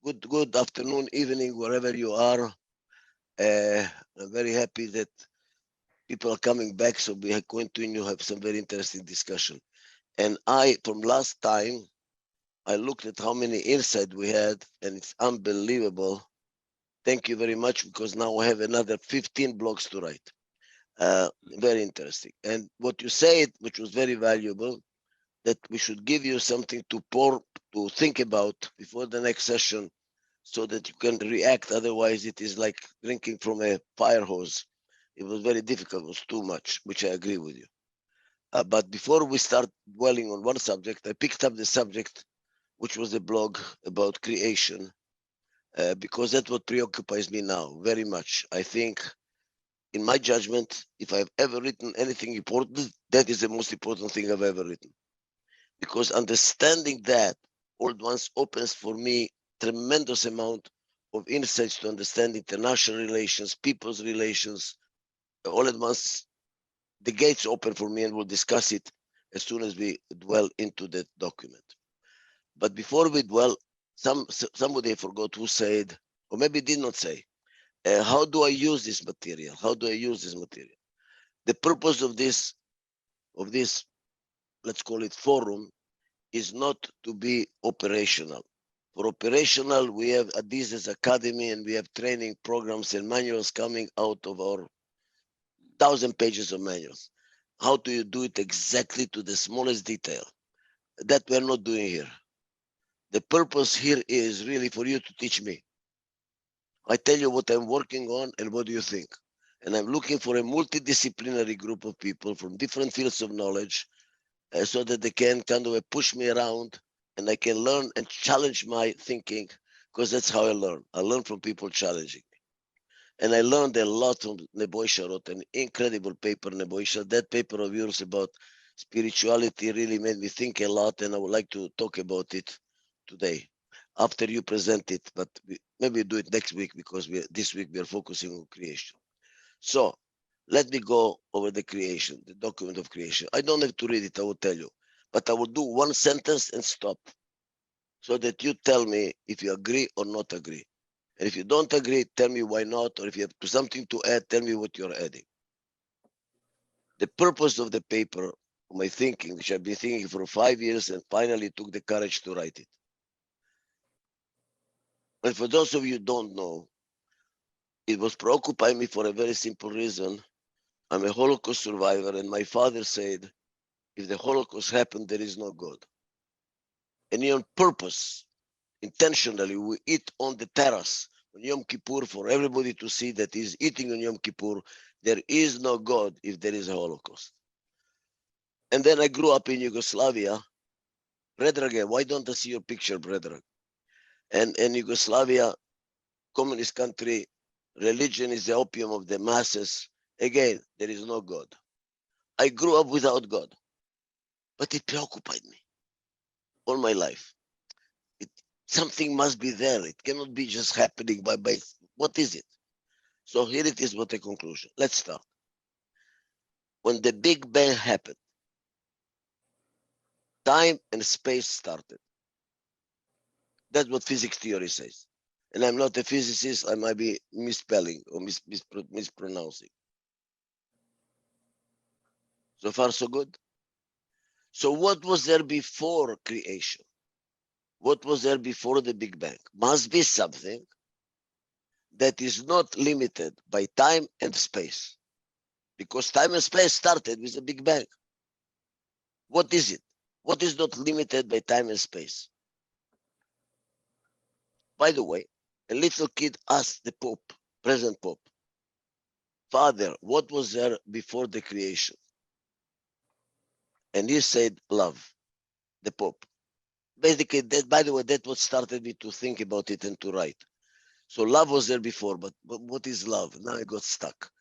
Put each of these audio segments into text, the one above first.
Good afternoon, evening, wherever you are. I'm very happy that people are coming back, so we are going to have some very interesting discussion. And from last time, I looked at how many insights we had, and it's unbelievable. Thank you very much, because now I have another 15 blogs to write. Very interesting. And what you said, which was very valuable, that we should give you something to think about before the next session, so that you can react. Otherwise, it is like drinking from a fire hose. It was very difficult. It was too much, which I agree with you. But before we start dwelling on one subject, I picked up the subject, which was a blog about creation, because that's what preoccupies me now very much. I think, in my judgment, if I've ever written anything important, that is the most important thing I've ever written. Because understanding that all at once opens for me tremendous amount of insights to understand international relations, people's relations. All at once, the gates open for me, and we'll discuss it as soon as we dwell into that document. But before we dwell, somebody forgot who said, or maybe did not say, how do I use this material? How do I use this material? The purpose of this, let's call it forum, is not to be operational. For operational, we have Adizes Academy, and we have training programs and manuals coming out of our 1,000 pages of manuals. How do you do it exactly to the smallest detail? That we're not doing here. The purpose here is really for you to teach me. I tell you what I'm working on and what do you think? And I'm looking for a multidisciplinary group of people from different fields of knowledge, so that they can kind of push me around and I can learn and challenge my thinking, because that's how I learn. I learn from people challenging me. And I learned a lot from Neboisha. Wrote an incredible paper, Neboisha. That paper of yours about spirituality really made me think a lot, and I would like to talk about it today after you present it, but maybe do it next week, because this week we are focusing on creation. So let me go over the creation, the document of creation. I don't have to read it, I will tell you, but I will do one sentence and stop, so that you tell me if you agree or not agree. And if you don't agree, tell me why not, or if you have something to add, tell me what you're adding. The purpose of the paper, my thinking, which I've been thinking for 5 years and finally took the courage to write it. And for those of you who don't know, it was preoccupying me for a very simple reason. I'm a Holocaust survivor, and my father said, if the Holocaust happened, there is no God. And on purpose, intentionally, we eat on the terrace on Yom Kippur for everybody to see that he's eating on Yom Kippur. There is no God if there is a Holocaust. And then I grew up in Yugoslavia. Predrag, why don't I see your picture, Predrag? And in Yugoslavia, communist country, religion is the opium of the masses. Again, there is no God. I grew up without God, but it preoccupied me all my life. Something must be there. It cannot be just happening by what is it? So here it is, what the conclusion. Let's start. When the Big Bang happened, time and space started. That's what physics theory says. And I'm not a physicist, I might be misspelling or mispronouncing. So far, so good. So what was there before creation? What was there before the Big Bang? Must be something that is not limited by time and space, because time and space started with the Big Bang. What is it? What is not limited by time and space? By the way, a little kid asked the Pope, present Pope, Father, what was there before the creation? And he said, love, the Pope. Basically, that, by the way, that's what started me to think about it and to write. So love was there before, but what is love? Now I got stuck.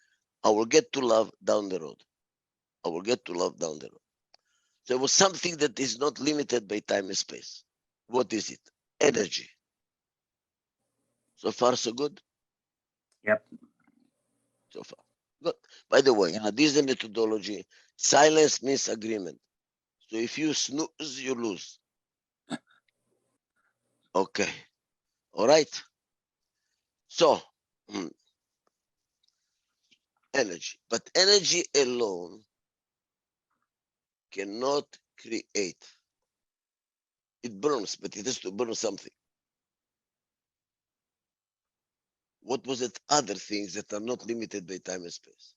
I will get to love down the road. I will get to love down the road. So it was something that is not limited by time and space. What is it? Energy. So far, so good? Yep. So far. Good. By the way, in Adizes methodology, silence means agreement. So if you snooze, you lose. Okay. All right. So, energy. But energy alone cannot create. It burns, but it has to burn something. What was it? Other things that are not limited by time and space.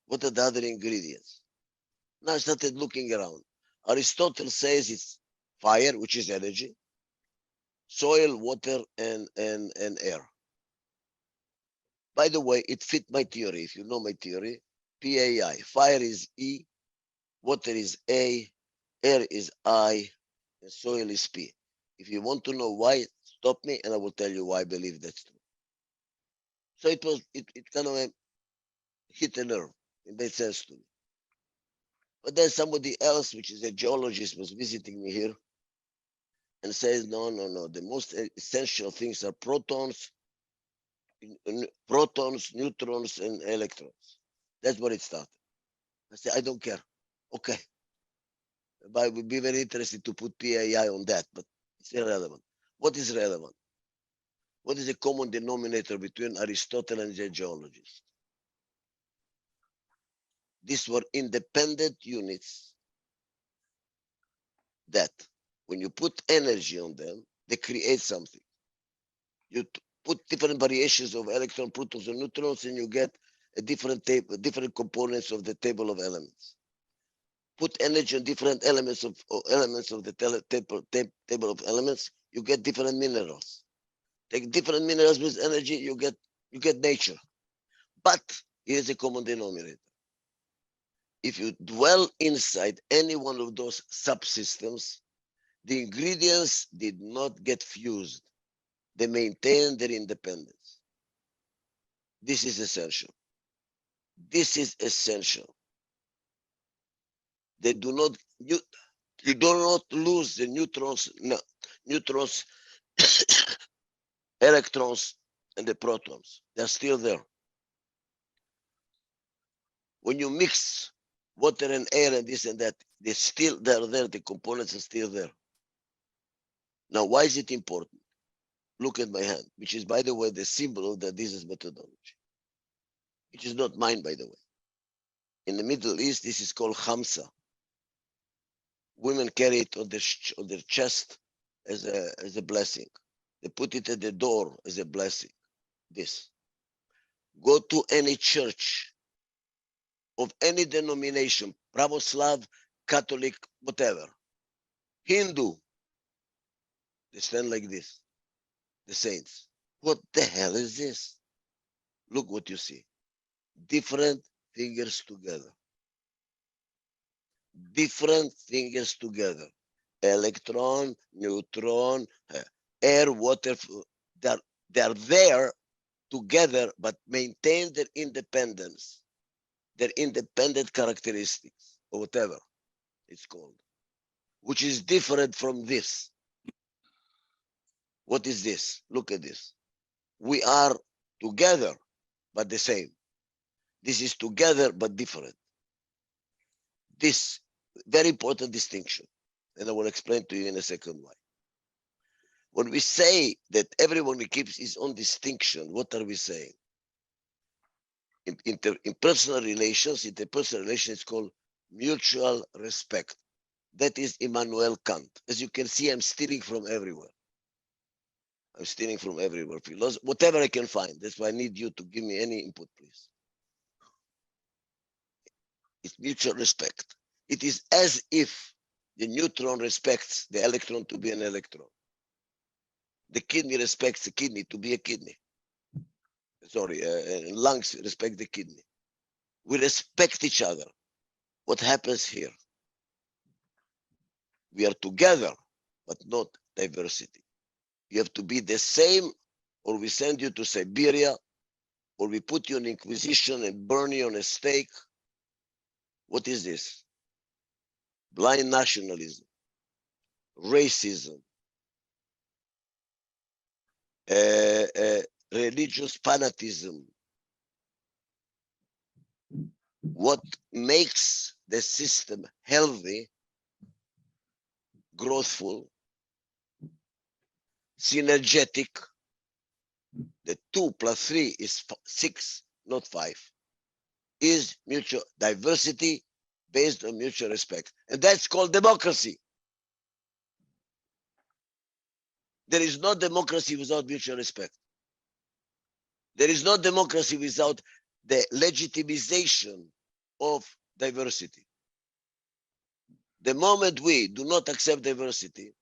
What are the other ingredients? Now I started looking around. Aristotle says it's fire, which is energy, soil, water, and air. By the way, it fit my theory. If you know my theory, PAI. Fire is E, water is A, air is I, and soil is P. If you want to know why, stop me and I will tell you why I believe that's true. So it kind of hit a nerve. It made sense to me. But then somebody else, which is a geologist, was visiting me here and says, no. The most essential things are protons, neutrons, and electrons. That's what it started. I said, I don't care. Okay. But I would be very interested to put PAI on that, but it's irrelevant. What is relevant? What is the common denominator between Aristotle and the geologists? These were independent units that, when you put energy on them, they create something. You put different variations of electron, protons, and neutrons, and you get a different different components of the table of elements. Put energy on different elements of the table of elements, you get different minerals. Take different minerals with energy, you get nature. But here's a common denominator. If you dwell inside any one of those subsystems, the ingredients did not get fused. They maintain their independence. This is essential. This is essential. They do not, you do not lose the neutrons, electrons, and the protons. They're still there. When you mix water and air and this and that, they're there, the components are still there. Now, why is it important? Look at my hand, which is, by the way, the symbol of the Adizes methodology, which is not mine, by the way. In the Middle East, this is called Khamsa. Women carry it on their chest as a blessing. They put it at the door as a blessing. This. Go to any church of any denomination, Pravoslav, Catholic, whatever, Hindu, they stand like this, the saints. What the hell is this? Look what you see. Different fingers together. Different fingers together. Electron, neutron, air, water, they're there together, but maintain their independence, their independent characteristics, or whatever it's called, which is different from this. What is this? Look at this. We are together, but the same. This is together, but different. This very important distinction, and I will explain to you in a second why. When we say that everyone keeps his own distinction, what are we saying? In personal relations, interpersonal relations, it's called mutual respect. That is Immanuel Kant. As you can see, I'm stealing from everywhere. I'm stealing from everywhere. Whatever I can find. That's why I need you to give me any input, please. It's mutual respect. It is as if the neutron respects the electron to be an electron. The kidney respects the kidney to be a kidney. Sorry, lungs respect the kidney. We respect each other. What happens here? We are together, but not diversity. You have to be the same, or we send you to Siberia, or we put you in Inquisition and burn you on a stake. What is this? Blind nationalism, racism, religious fanatism. What makes the system healthy, growthful, synergetic, The 2 plus 3 is 6, not 5, is mutual diversity based on mutual respect. And that's called democracy. There is no democracy without mutual respect. There is no democracy without the legitimization of diversity. The moment we do not accept diversity,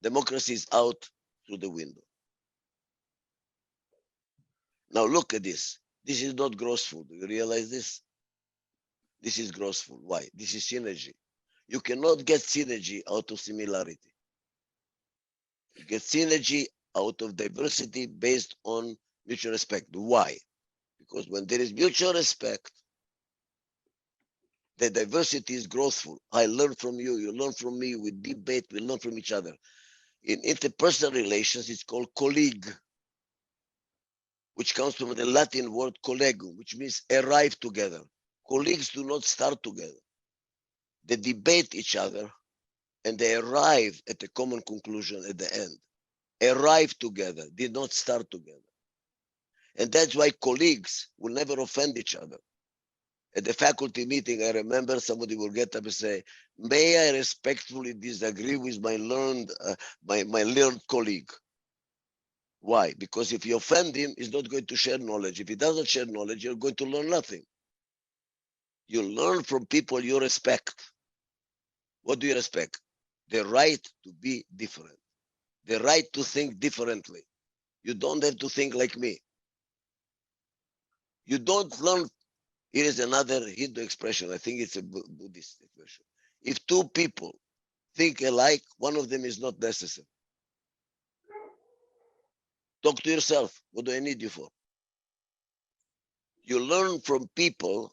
democracy is out through the window. Now look at this. This is not grossful. Do you realize this? This is grossful. Why? This is synergy. You cannot get synergy out of similarity. You get synergy out of diversity based on mutual respect. Why? Because when there is mutual respect, the diversity is growthful. I learn from you, you learn from me, we debate, we learn from each other. In interpersonal relations, it's called colleague, which comes from the Latin word collegum, which means arrive together. Colleagues do not start together. They debate each other and they arrive at a common conclusion at the end. Arrive together, did not start together. And that's why colleagues will never offend each other. At the faculty meeting, I remember somebody will get up and say, may I respectfully disagree with my learned colleague. Why? Because if you offend him, he's not going to share knowledge. If he doesn't share knowledge, you're going to learn nothing. You learn from people you respect. What do you respect? The right to be different. The right to think differently. You don't have to think like me. You don't learn. Here is another Hindu expression. I think it's a Buddhist expression. If two people think alike, one of them is not necessary. Talk to yourself. What do I need you for? You learn from people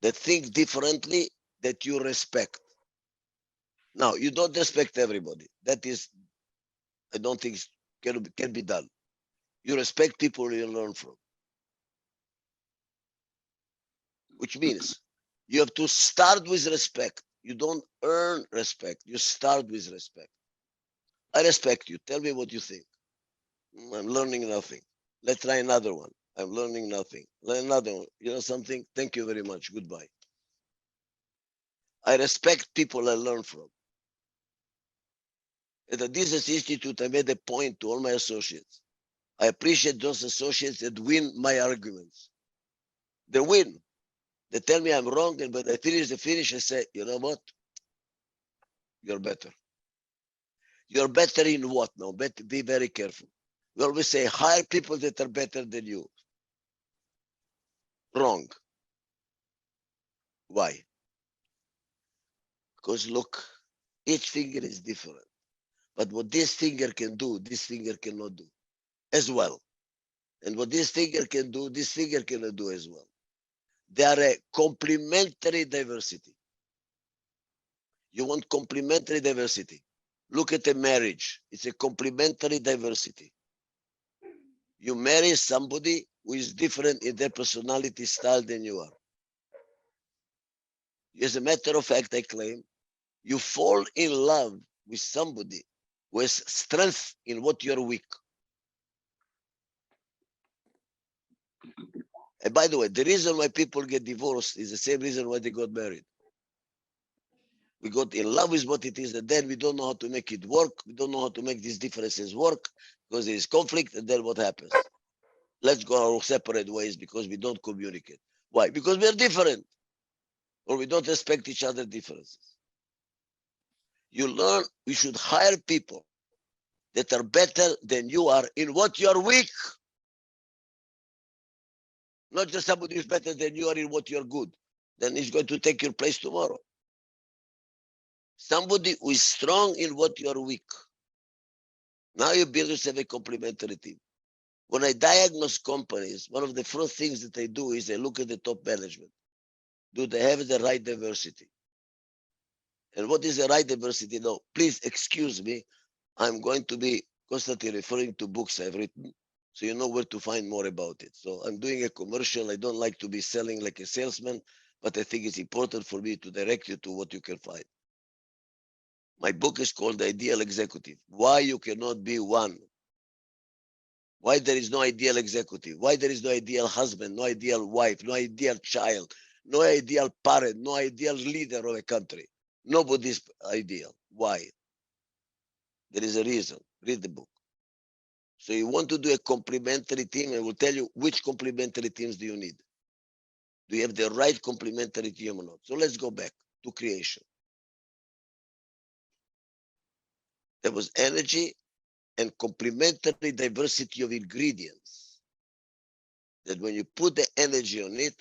that think differently, that you respect. Now, you don't respect everybody. That is, I don't think can be done. You respect people you learn from. Which means you have to start with respect. You don't earn respect. You start with respect. I respect you. Tell me what you think. I'm learning nothing. Let's try another one. I'm learning nothing. Learn another one. You know something? Thank you very much. Goodbye. I respect people I learn from. At the Adizes Institute, I made a point to all my associates. I appreciate those associates that win my arguments. They win. They tell me I'm wrong, and when I finish, I say, you know what? You're better. You're better in what now? Be very careful. We always say, hire people that are better than you. Wrong. Why? Because look, each finger is different. But what this finger can do, this finger cannot do as well. And what this finger can do, this finger cannot do as well. They are a complementary diversity. You want complementary diversity. Look at a marriage. It's a complementary diversity. You marry somebody who is different in their personality style than you are. As a matter of fact, I claim, you fall in love with somebody who has strength in what you're weak. And by the way, the reason why people get divorced is the same reason why they got married. We got in love with what it is, and then we don't know how to make it work. We don't know how to make these differences work because there is conflict, and then what happens? Let's go our separate ways because we don't communicate. Why? Because we are different, or we don't respect each other's differences. You learn, we should hire people that are better than you are in what you are weak. Not just somebody who's better than you are in what you're good. Then he's going to take your place tomorrow. Somebody who is strong in what you're weak. Now you build yourself a complementary team. When I diagnose companies, one of the first things that I do is I look at the top management. Do they have the right diversity? And what is the right diversity? No, please excuse me. I'm going to be constantly referring to books I've written, so you know where to find more about it. So I'm doing a commercial. I don't like to be selling like a salesman, but I think it's important for me to direct you to what you can find. My book is called The Ideal Executive, Why You Cannot Be One Why there is no ideal executive? Why there is no ideal husband, no ideal wife, no ideal child, no ideal parent, no ideal leader of a country? Nobody is ideal. Why? There is a reason. Read the book. So you want to do a complementary team, and we'll tell you which complementary teams do you need. Do you have the right complementary team or not? So let's go back to creation. There was energy and complementary diversity of ingredients. That when you put the energy on it,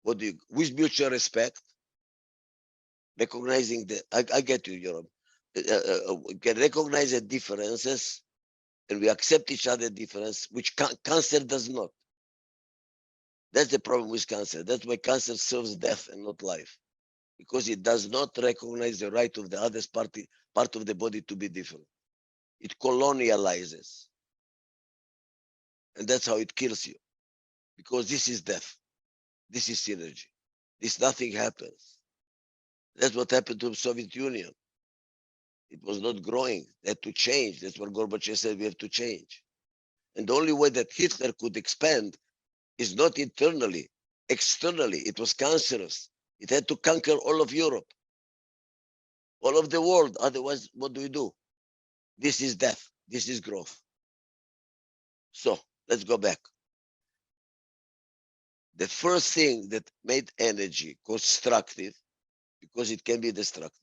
what do you, with mutual respect, recognizing the, I get you, Yoram. We can recognize the differences and we accept each other's difference, which cancer does not. That's the problem with cancer. That's why cancer serves death and not life, because it does not recognize the right of the other part of the body to be different. It colonializes. And that's how it kills you, because this is death. This is synergy. This nothing happens. That's what happened to the Soviet Union. It was not growing. They had to change. That's what Gorbachev said, we have to change. And the only way that Hitler could expand is not internally, externally. It was cancerous. It had to conquer all of Europe, all of the world. Otherwise, what do we do? This is death. This is growth. So let's go back. The first thing that made energy constructive, because it can be destructive,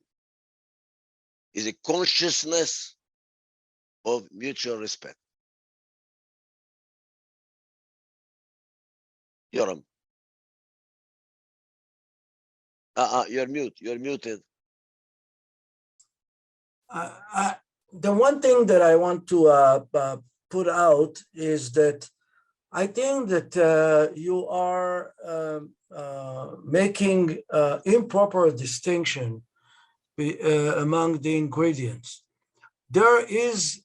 is a consciousness of mutual respect. Yoram. You're mute. You're muted. The one thing that I want to put out is that I think that you are making improper distinction among the ingredients. There is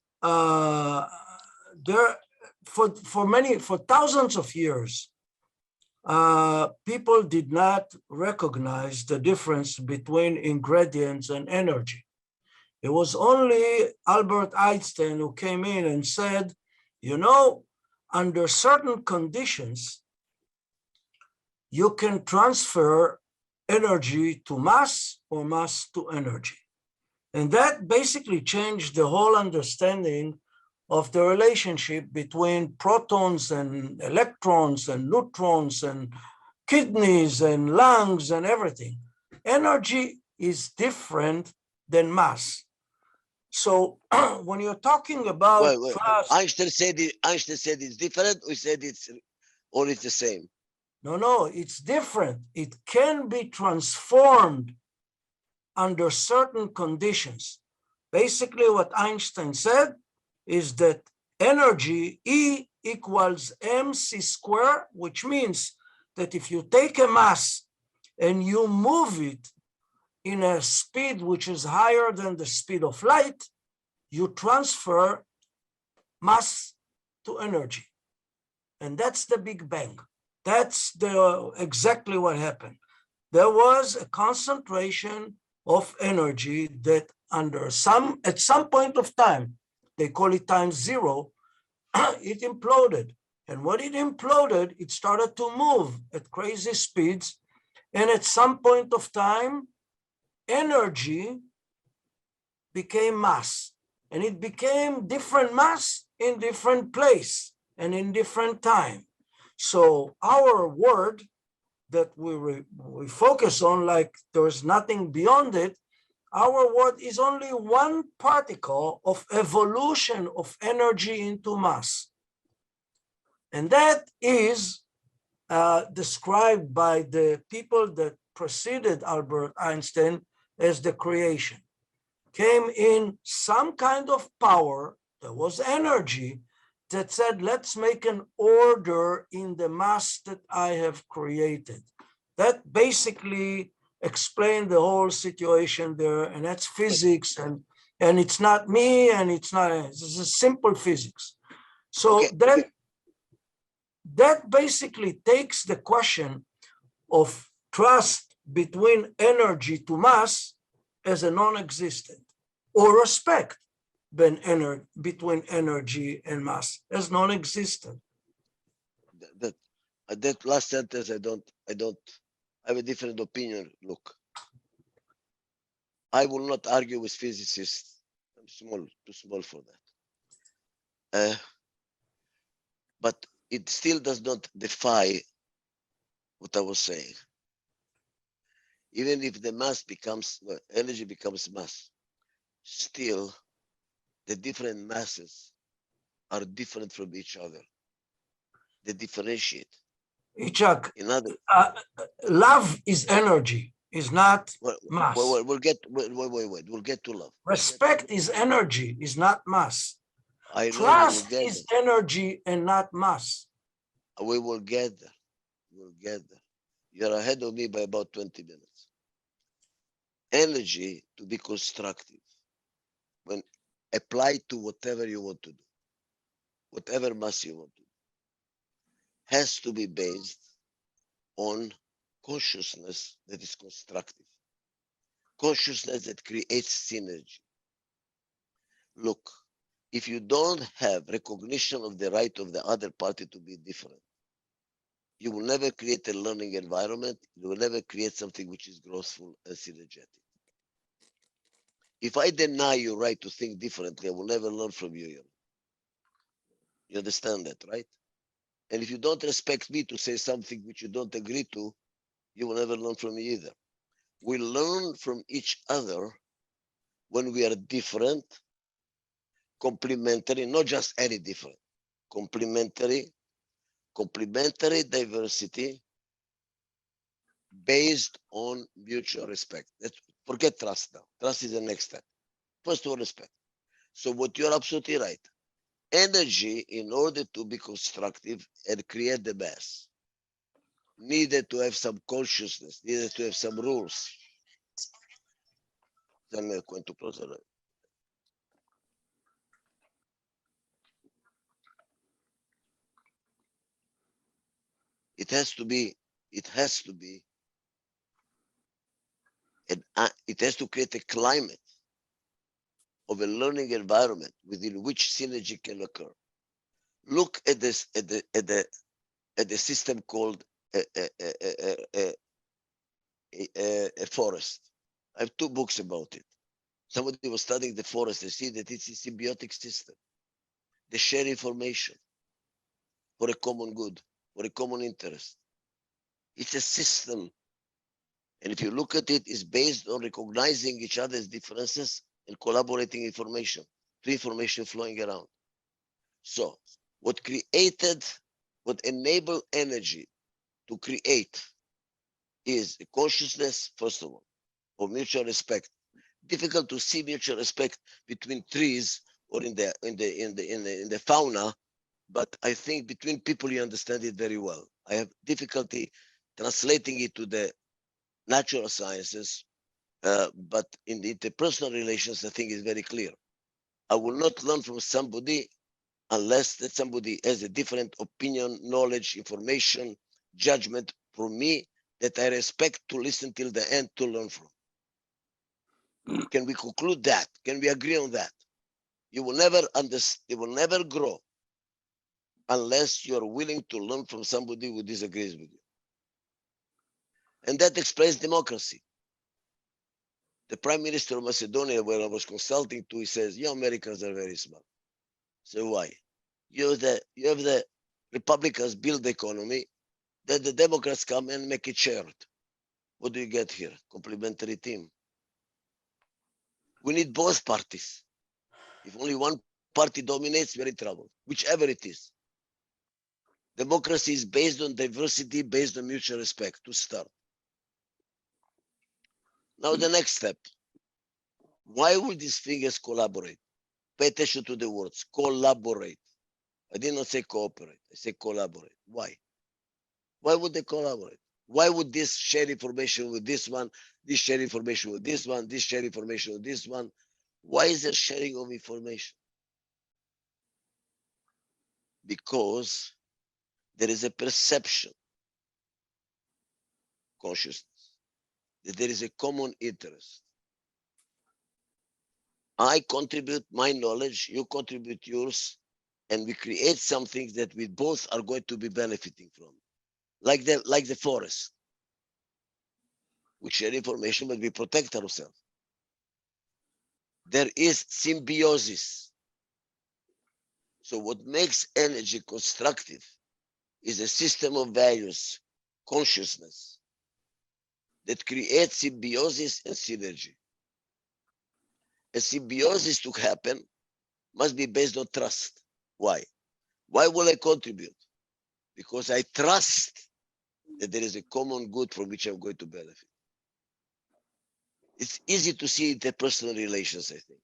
for thousands of years, people did not recognize the difference between ingredients and energy. It was only Albert Einstein who came in and said, you know, under certain conditions, you can transfer energy to mass or mass to energy. And that basically changed the whole understanding of the relationship between protons and electrons and neutrons and kidneys and lungs and everything. Energy is different than mass. So when you're talking about trust, Einstein said it's different, or said it's the same? No, it's different. It can be transformed under certain conditions. Basically, what Einstein said is that energy E equals mc squared, which means that if you take a mass and you move it in a speed which is higher than the speed of light, you transfer mass to energy. And that's the Big Bang. That's exactly what happened. There was a concentration of energy that at some point of time, they call it time zero, it imploded. And when it imploded, it started to move at crazy speeds. And at some point of time, energy became mass. And it became different mass in different place and in different time. So our word that we focus on, like there's nothing beyond it, our word is only one particle of evolution of energy into mass. And that is described by the people that preceded Albert Einstein as the creation. Came in some kind of power, there was energy that said, let's make an order in the mass that I have created. That basically explained the whole situation there, and that's physics, and it's not me, and it's a simple physics. So okay. That basically takes the question of trust between energy to mass as a non-existent, or respect. between energy and mass, as non-existent. That last sentence, I have a different opinion. Look, I will not argue with physicists. I'm too small for that. But it still does not defy what I was saying. Even if the energy becomes mass, still the different masses are different from each other. They differentiate. Ichak, In other, love is energy, is not mass. we'll get to love. Respect is energy, is not mass. I know. Trust is energy and not mass. We will get there. We'll get there. You're ahead of me by about 20 minutes. Energy, to be constructive, when applied to whatever you want to do, whatever mass you want to do, has to be based on consciousness that is constructive, consciousness that creates synergy. Look, if you don't have recognition of the right of the other party to be different, you will never create a learning environment. You will never create something which is growthful and synergetic. If I deny your right to think differently, I will never learn from you. You understand that, right? And if you don't respect me to say something which you don't agree to, you will never learn from me either. We learn from each other when we are different, complementary, not just any different, complementary diversity based on mutual respect. Forget trust now. Trust is the next step. First of all, respect. So what you're absolutely right. Energy, in order to be constructive and create the best, needed to have some consciousness, needed to have some rules. Then I'm going to close it. It has to be, it has to create a climate of a learning environment within which synergy can occur. Look at this, at the system called a forest. I have 2 books about it. Somebody was studying the forest. They see that it's a symbiotic system. They share information for a common good, for a common interest. It's a system. And if you look at it, it's based on recognizing each other's differences and collaborating information, information flowing around. So what enabled energy to create is a consciousness, first of all, of mutual respect. Difficult to see mutual respect between trees or in the fauna, but I think between people you understand it very well. I have difficulty translating it to the natural sciences, but in the interpersonal relations, I think it's very clear. I will not learn from somebody unless that somebody has a different opinion, knowledge, information, judgment from me that I respect to listen till the end to learn from. Can we conclude that? Can we agree on that? You will never understand, you will never grow unless you're willing to learn from somebody who disagrees with you. And that explains democracy. The Prime Minister of Macedonia, where I was consulting to, he says, you Americans are very smart. So why? You have the Republicans build the economy, then the Democrats come and make it shared. What do you get here? Complementary team. We need both parties. If only one party dominates, we're in trouble, whichever it is. Democracy is based on diversity, based on mutual respect, to start. Now the next step. Why would these fingers collaborate? Pay attention to the words, collaborate. I did not say cooperate, I say collaborate. Why? Why would they collaborate? Why would this share information with this one, this share information with this one, this share information with this one? Why is there sharing of information? Because there is a perception, consciousness, that there is a common interest. I contribute my knowledge, you contribute yours, and we create something that we both are going to be benefiting from. Like the forest. We share information, but we protect ourselves. There is symbiosis. So what makes energy constructive is a system of values, consciousness, that creates symbiosis and synergy. A symbiosis to happen must be based on trust. Why? Why will I contribute? Because I trust that there is a common good from which I'm going to benefit. It's easy to see interpersonal relations, I think.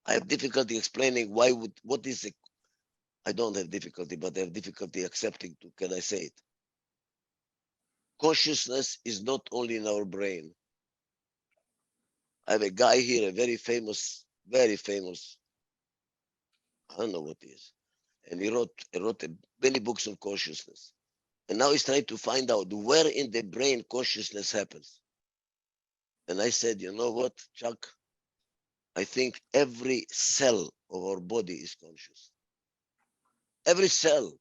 I have difficulty explaining what is a, I don't have difficulty, but I have difficulty accepting to, can I say it? Consciousness is not only in our brain. I have a guy here, a very famous, I don't know what he is. And he wrote many books on consciousness. And now he's trying to find out where in the brain consciousness happens. And I said, you know what, Chuck? I think every cell of our body is conscious. Every cell.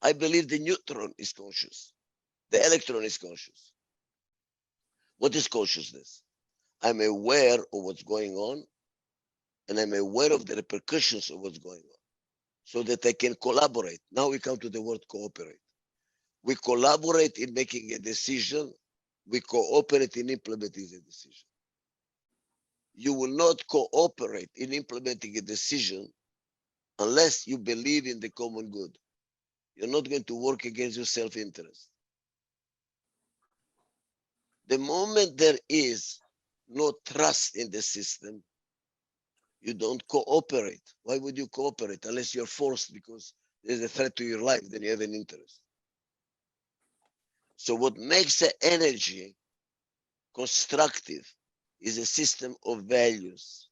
I believe the neutron is conscious. The electron is conscious. What is consciousness? I'm aware of what's going on, and I'm aware of the repercussions of what's going on, so that I can collaborate. Now we come to the word cooperate. We collaborate in making a decision. We cooperate in implementing the decision. You will not cooperate in implementing a decision unless you believe in the common good. You're not going to work against your self-interest. The moment there is no trust in the system, you don't cooperate. Why would you cooperate unless you're forced because there's a threat to your life? Then you have an interest. So what makes the energy constructive is a system of values,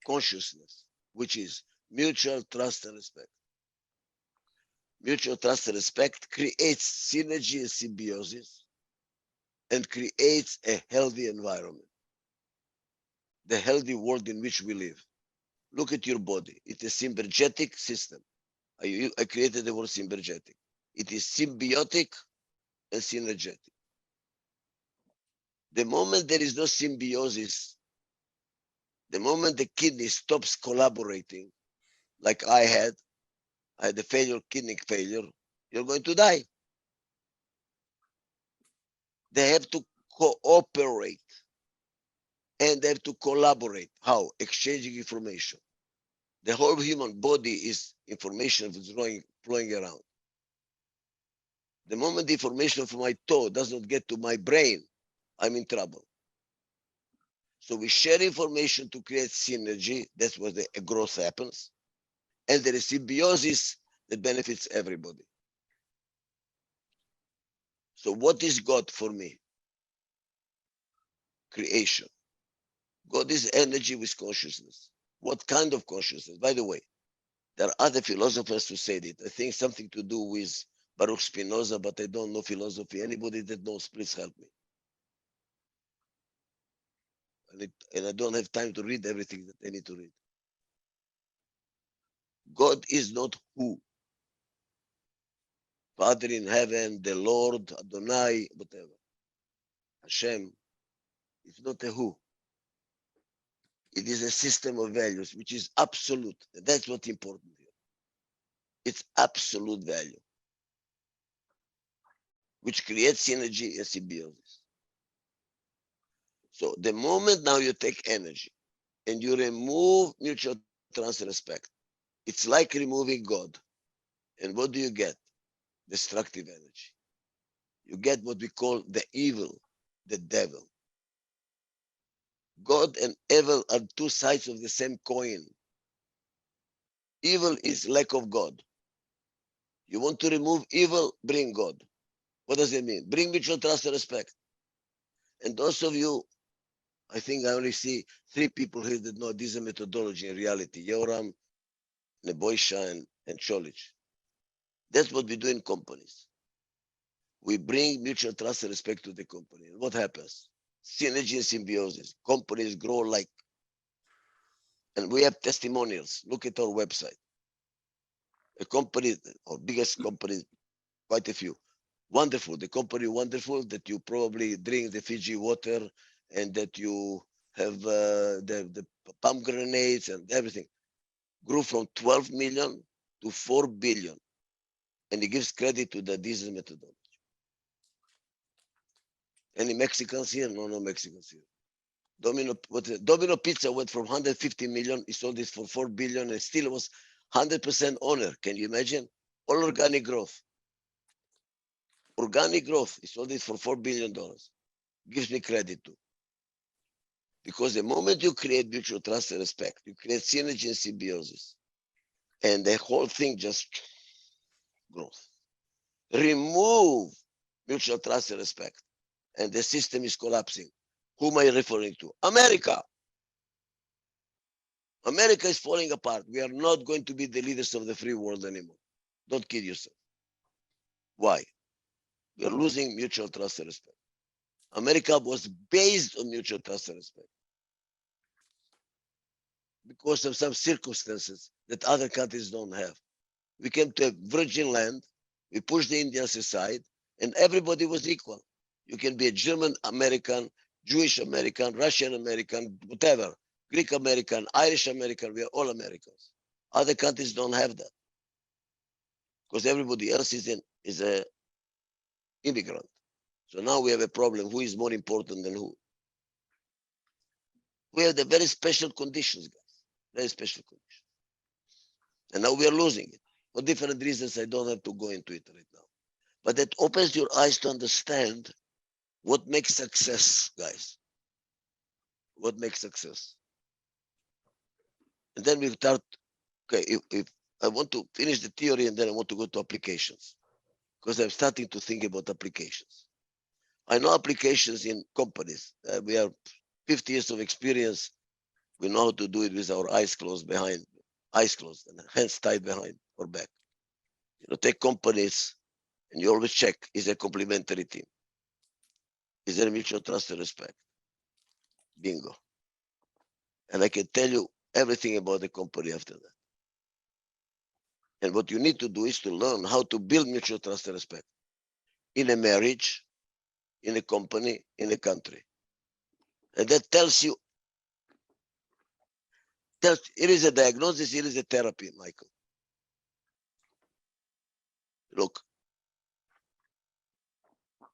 consciousness, which is mutual trust and respect. Mutual trust and respect creates synergy and symbiosis and creates a healthy environment, the healthy world in which we live. Look at your body. It's a symbiotic system. I created the word symbiotic. It is symbiotic and synergetic. The moment there is no symbiosis, the moment the kidney stops collaborating, like I had a failure, kidney failure, you're going to die. They have to cooperate and they have to collaborate. How? Exchanging information. The whole human body is information that's flowing around. The moment the information from my toe does not get to my brain, I'm in trouble. So we share information to create synergy. That's where the growth happens. And there is symbiosis that benefits everybody. So what is God for me? Creation. God is energy with consciousness. What kind of consciousness? By the way, there are other philosophers who said it. I think something to do with Baruch Spinoza, but I don't know philosophy. Anybody that knows, please help me. And I don't have time to read everything that I need to read. God is not who. Father in heaven, the Lord, Adonai, whatever. Hashem is not a who. It is a system of values, which is absolute. And that's what's important here. It's absolute value, which creates synergy and symbiosis. So the moment now you take energy and you remove mutual trust and respect, it's like removing God. And what do you get? Destructive energy. You get what we call the evil, the devil. God and evil are two sides of the same coin. Evil is lack of God. You want to remove evil, bring God. What does it mean? Bring mutual trust and respect. And those of you, I think I only see 3 people here that know this methodology in reality, Yoram, Neboisha, and Cholich. That's what we do in companies. We bring mutual trust and respect to the company. And what happens? synergy and symbiosis. Companies grow like, and we have testimonials. Look at our website. A company, our biggest company, quite a few. Wonderful. The company wonderful that you probably drink the Fiji water and that you have the pomegranates and everything. Grew from 12 million to 4 billion. And he gives credit to the Adizes methodology. Any Mexicans here? No Mexicans here. Domino Pizza went from 150 million, he sold it for 4 billion and still was 100% owner. Can you imagine? All organic growth. Organic growth, he sold it for $4 billion. Gives me credit too. Because the moment you create mutual trust and respect, you create synergy and symbiosis. And the whole thing just grows. Remove mutual trust and respect, and the system is collapsing. Who am I referring to? America. America is falling apart. We are not going to be the leaders of the free world anymore. Don't kid yourself. Why? We are losing mutual trust and respect. America was based on mutual trust and respect because of some circumstances that other countries don't have. We came to a virgin land, we pushed the Indians aside, and everybody was equal. You can be a German American, Jewish American, Russian American, whatever, Greek American, Irish American, we are all Americans. Other countries don't have that because everybody else is a immigrant. So now we have a problem. Who is more important than who? We have the very special conditions, guys. Very special conditions. And now we are losing it. For different reasons, I don't have to go into it right now. But that opens your eyes to understand what makes success, guys. What makes success. And then we start, okay, if I want to finish the theory and then I want to go to applications. Because I'm starting to think about applications. I know applications in companies. We have 50 years of experience. We know how to do it with our eyes closed and hands tied behind or back. Take companies and you always check, is there a complementary team? Is there mutual trust and respect? Bingo. And I can tell you everything about the company after that. And what you need to do is to learn how to build mutual trust and respect in a marriage, in a company, in a country. And that tells you, it is a diagnosis, it is a therapy, Michael. Look,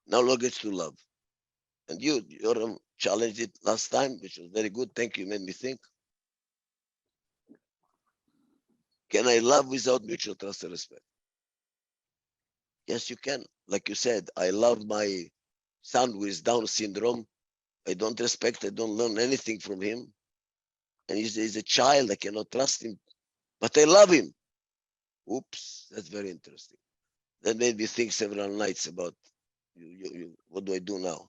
now look at to love. And you challenged it last time, which was very good. Thank you, made me think. Can I love without mutual trust and respect? Yes, you can. Like you said, I love my son with Down syndrome. I don't respect, I don't learn anything from him. And he's a child, I cannot trust him, but I love him. Oops, that's very interesting. That made me think several nights about what do I do now?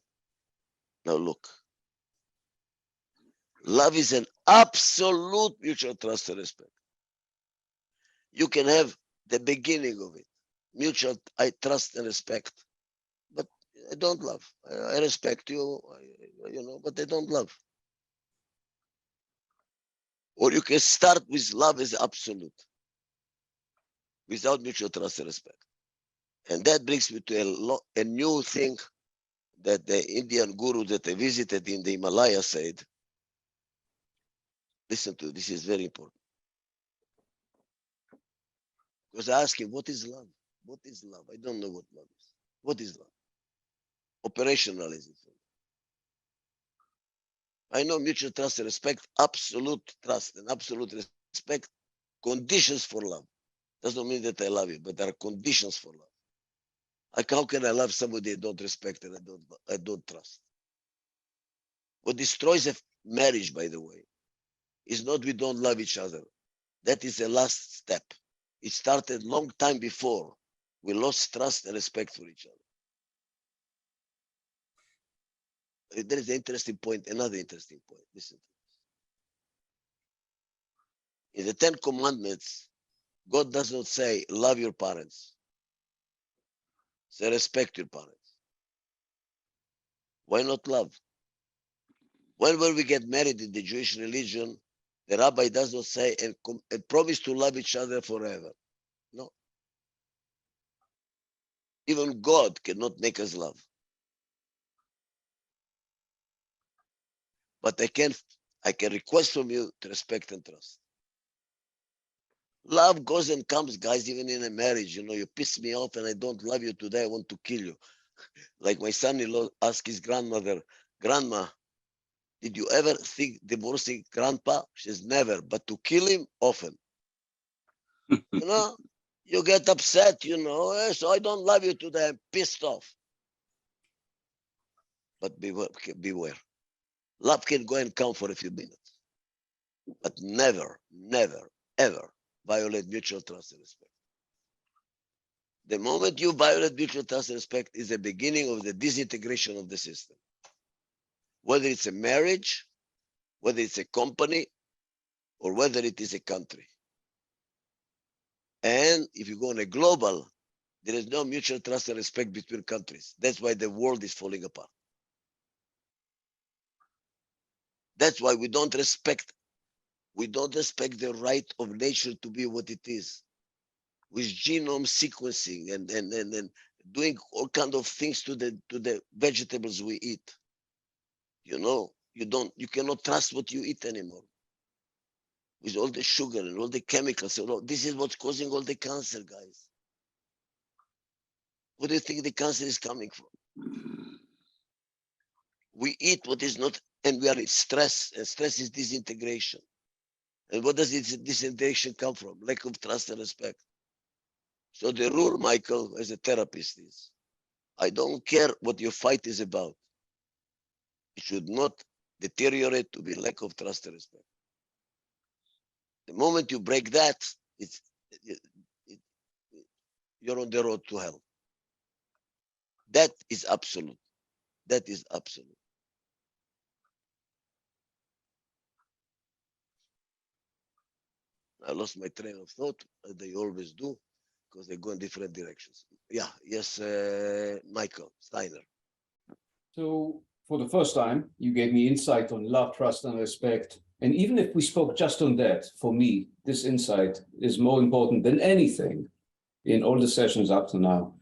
Now look, love is an absolute mutual trust and respect. You can have the beginning of it, mutual, I trust and respect, but I don't love. I respect you, but I don't love. Or you can start with love as absolute, without mutual trust and respect. And that brings me to a new thing that the Indian guru that I visited in the Himalaya said. Listen to this is very important. Because I asked him, what is love? What is love? I don't know what love is. What is love? Operationalize it. I know mutual trust and respect, absolute trust and absolute respect, conditions for love. Doesn't mean that I love you, but there are conditions for love. Like how can I love somebody I don't respect and I don't trust? What destroys a marriage, by the way, is not we don't love each other. That is the last step. It started long time before. We lost trust and respect for each other. There is an interesting point, another interesting point. Listen to this. In the 10 Commandments, God does not say, love your parents. Say, respect your parents. Why not love? When will we get married in the Jewish religion? The rabbi does not say and promise to love each other forever. No. Even God cannot make us love. But I can request from you to respect and trust. Love goes and comes, guys, even in a marriage. You piss me off and I don't love you today, I want to kill you. Like my son-in-law asked his grandmother, Grandma, did you ever think divorcing grandpa? She says, never, but to kill him, often. You know, you get upset, so I don't love you today, I'm pissed off. But beware. Love can go and come for a few minutes, but never, never, ever violate mutual trust and respect. The moment you violate mutual trust and respect is the beginning of the disintegration of the system. Whether it's a marriage, whether it's a company, or whether it is a country. And if you go on a global, there is no mutual trust and respect between countries. That's why the world is falling apart. That's why we don't respect the right of nature to be what it is. With genome sequencing and doing all kinds of things to the vegetables we eat. You cannot trust what you eat anymore. With all the sugar and all the chemicals. This is what's causing all the cancer, guys. Where do you think the cancer is coming from? We eat what is not, and we are in stress, and stress is disintegration. And what does this disintegration come from? Lack of trust and respect. So the rule, Michael, as a therapist is, I don't care what your fight is about. It should not deteriorate to be lack of trust and respect. The moment you break that, it's it, it, you're on the road to hell. That is absolute. That is absolute. I lost my train of thought, as they always do, because they go in different directions. Yeah, yes, Michael Steiner. So, for the first time, you gave me insight on love, trust, and respect. And even if we spoke just on that, for me, this insight is more important than anything in all the sessions up to now.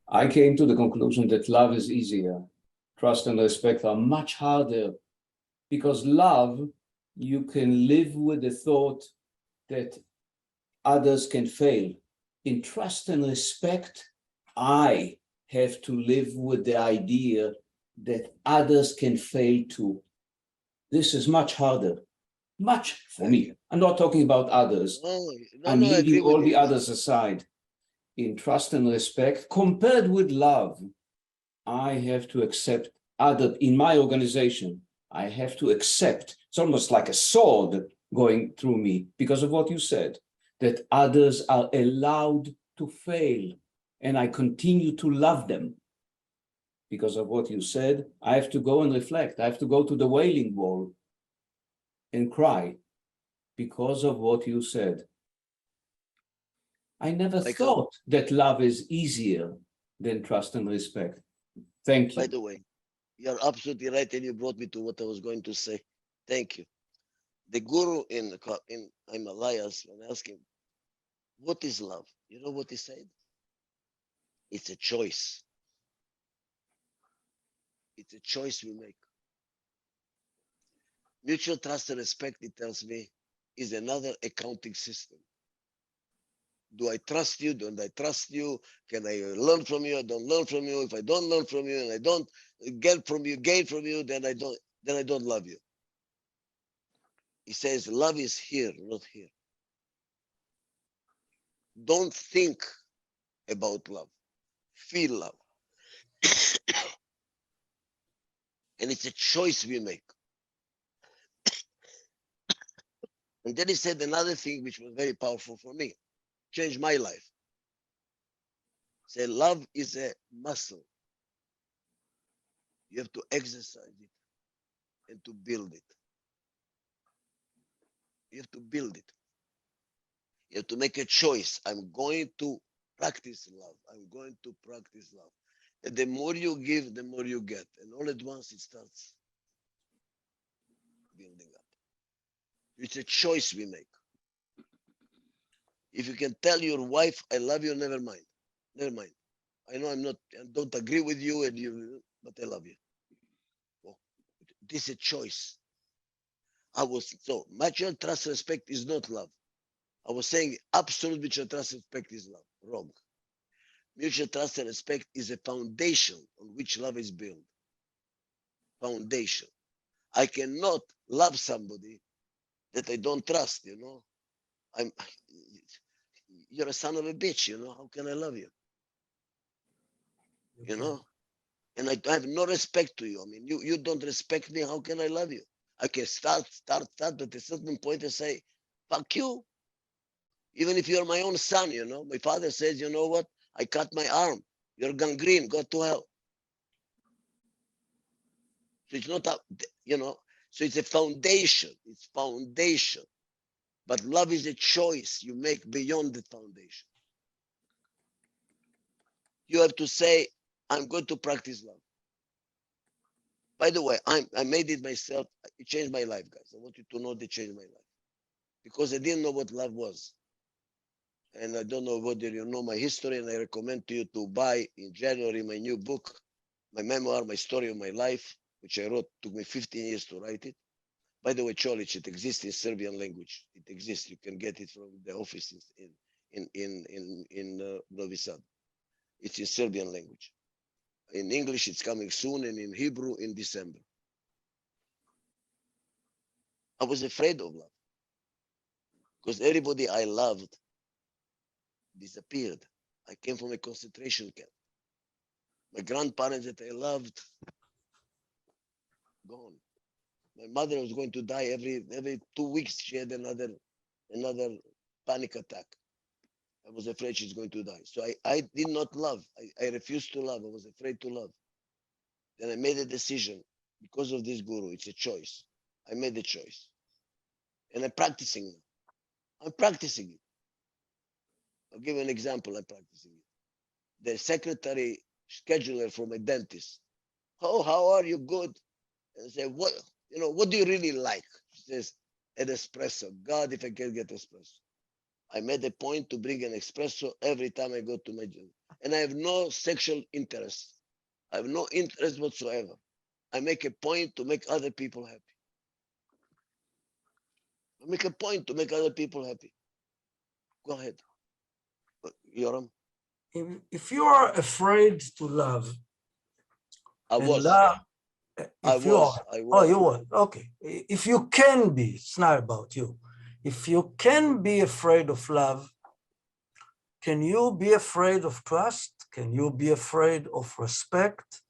I came to the conclusion that love is easier. Trust and respect are much harder, because love, you can live with the thought that others can fail. In trust and respect, I have to live with the idea that others can fail too. This is much harder, much for me. I'm not talking about others. I'm I agree leaving with all the you. others aside. In trust and respect, compared with love, I have to accept other in my organization. I have to accept, it's almost like a sword going through me because of what you said, that others are allowed to fail, and I continue to love them. Because of what you said, I have to go and reflect. I have to go to the Wailing Wall and cry because of what you said. I never thought that love is easier than trust and respect. Thank you. By the way, you're absolutely right, and you brought me to what I was going to say. Thank you. The guru in Himalayas, when I asked him, what is love? You know what he said? It's a choice. It's a choice we make. Mutual trust and respect, it tells me, is another accounting system. Do I trust you? Don't I trust you? Can I learn from you? I don't learn from you. If I don't learn from you and I don't gain from you, then I don't love you. He says love is here, not here. Don't think about love. Feel love. And it's a choice we make. And then he said another thing which was very powerful for me, changed my life. He said love is a muscle. You have to exercise it and to build it. You have to build it. You have to make a choice. I'm going to practice love. I'm going to practice love. And the more you give, the more you get. And all at once it starts. building up. It's a choice we make. If you can tell your wife, I love you, never mind. Never mind. I know I don't agree with you, but I love you. Well, this is a choice. So mutual trust, respect is not love. I was saying absolute mutual trust, respect is love. Wrong. Mutual trust and respect is a foundation on which love is built. Foundation. I cannot love somebody that I don't trust, You're a son of a bitch, How can I love you? And I have no respect to you. I mean, you don't respect me. How can I love you? I can start, but at a certain point I say, fuck you. Even if you're my own son, My father says, you know what? I cut my arm. You're gangrene. Go to hell. So it's not, so it's a foundation. It's foundation. But love is a choice you make beyond the foundation. You have to say, I'm going to practice love. By the way, I made it myself. It changed my life, guys. I want you to know it changed my life. Because I didn't know what love was. And I don't know whether you know my history, and I recommend to you to buy in January my new book, my memoir, my story of my life, which I wrote. Took me 15 years to write it. By the way, Cholic, it exists in Serbian language. It exists. You can get it from the office in Novi Sad. It's in Serbian language. In English, it's coming soon, and in Hebrew in December. I was afraid of love because everybody I loved disappeared. I came from a concentration camp. My grandparents that I loved, gone. My mother was going to die every 2 weeks. She had another panic attack. I was afraid she's going to die. So I did not love. I refused to love. I was afraid to love. Then I made a decision because of this guru. It's a choice. I made a choice. And I'm practicing now. I'm practicing it. I'll give you an example. I'm practicing it. The secretary scheduler for my dentist. Oh, how are you? Good. And I say, what do you really like? She says, an espresso. God, if I can get espresso. I made a point to bring an espresso every time I go to my gym. And I have no sexual interest. I have no interest whatsoever. I make a point to make other people happy. I make a point to make other people happy. Go ahead. Yoram? If you are afraid to love, I was. you were. Okay. If you can be, it's not about you. If you can be afraid of love, can you be afraid of trust? Can you be afraid of respect?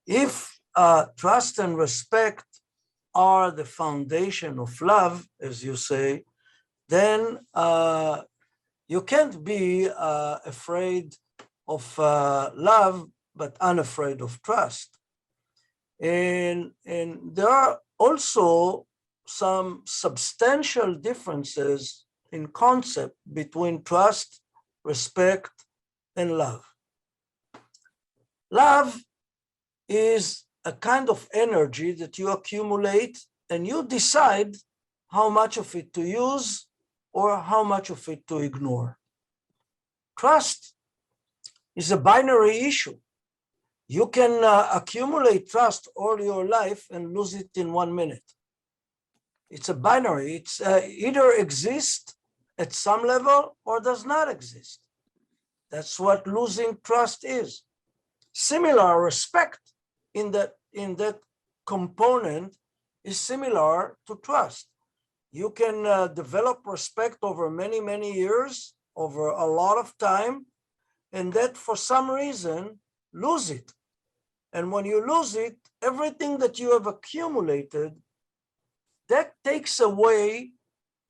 If trust and respect are the foundation of love, as you say, then you can't be afraid of love, but unafraid of trust. And there are also some substantial differences in concept between trust, respect, and love. Love is a kind of energy that you accumulate and you decide how much of it to use or how much of it to ignore. Trust is a binary issue. You can accumulate trust all your life and lose it in 1 minute. It's a binary. It's either exists at some level or does not exist. That's what losing trust is. Similar respect in that component is similar to trust. You can develop respect over many, many years, over a lot of time, and that for some reason lose it. And when you lose it, everything that you have accumulated, that takes away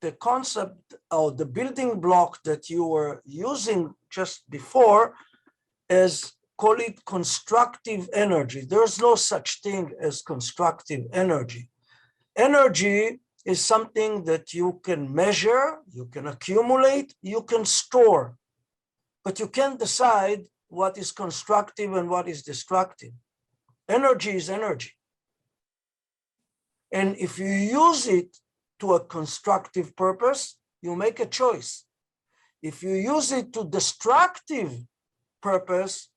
the concept or the building block that you were using just before as, call it constructive energy. There's no such thing as constructive energy. Energy is something that you can measure, you can accumulate, you can store, but you can't decide what is constructive and what is destructive. Energy is energy. And if you use it to a constructive purpose, you make a choice. If you use it to destructive purpose,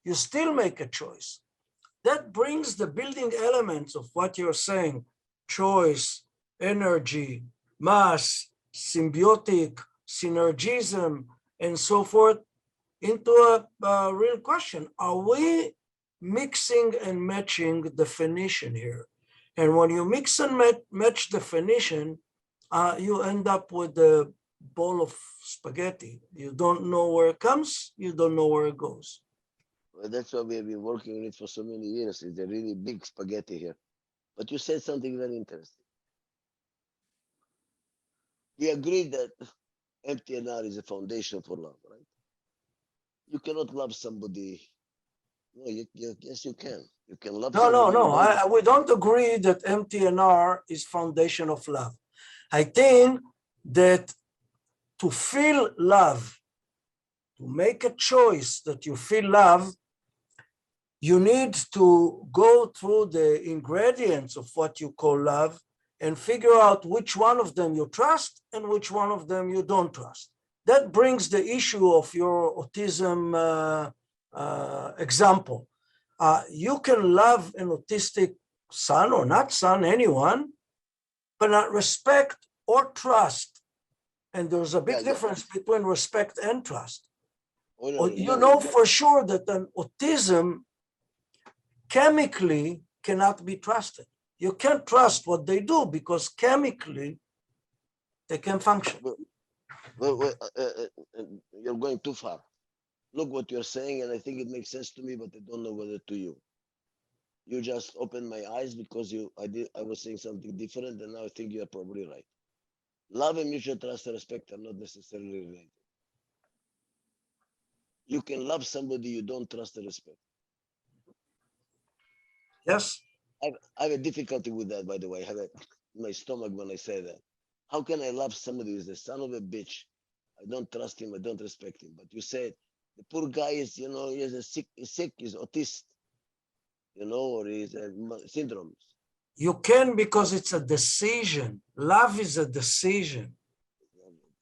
you still make a choice. That brings the building elements of what you're saying, choice, energy, mass, symbiotic, synergism, and so forth, into a real question. Are we mixing and matching definition here? And when you mix and match definition, you end up with a bowl of spaghetti. You don't know where it comes, you don't know where it goes. Well, that's why we have been working on it for so many years. It's a really big spaghetti here. But you said something very interesting. We agree that MTNR is a foundation for love, right? You cannot love somebody. No, yes, you can. You can love No, somebody. we don't agree that MTNR is foundation of love. I think that to feel love, to make a choice that you feel love, you need to go through the ingredients of what you call love and figure out which one of them you trust and which one of them you don't trust. That brings the issue of your autism example. You can love an autistic son or not son, anyone, but not respect or trust. And there's a big difference between respect and trust. You know for sure that an autism chemically cannot be trusted. You can't trust what they do because chemically they can function. You're going too far. Look what you're saying, and I think it makes sense to me, but I don't know whether to you. You just opened my eyes because I was saying something different, and now I think you're probably right. Love and mutual trust and respect are not necessarily related. You can love somebody you don't trust and respect. Yes. I have a difficulty with that, by the way. I have my stomach when I say that. How can I love somebody who's the son of a bitch? I don't trust him, I don't respect him. But you said the poor guy is, he is he's autist, or he's a syndrome. You can because it's a decision. Love is a decision.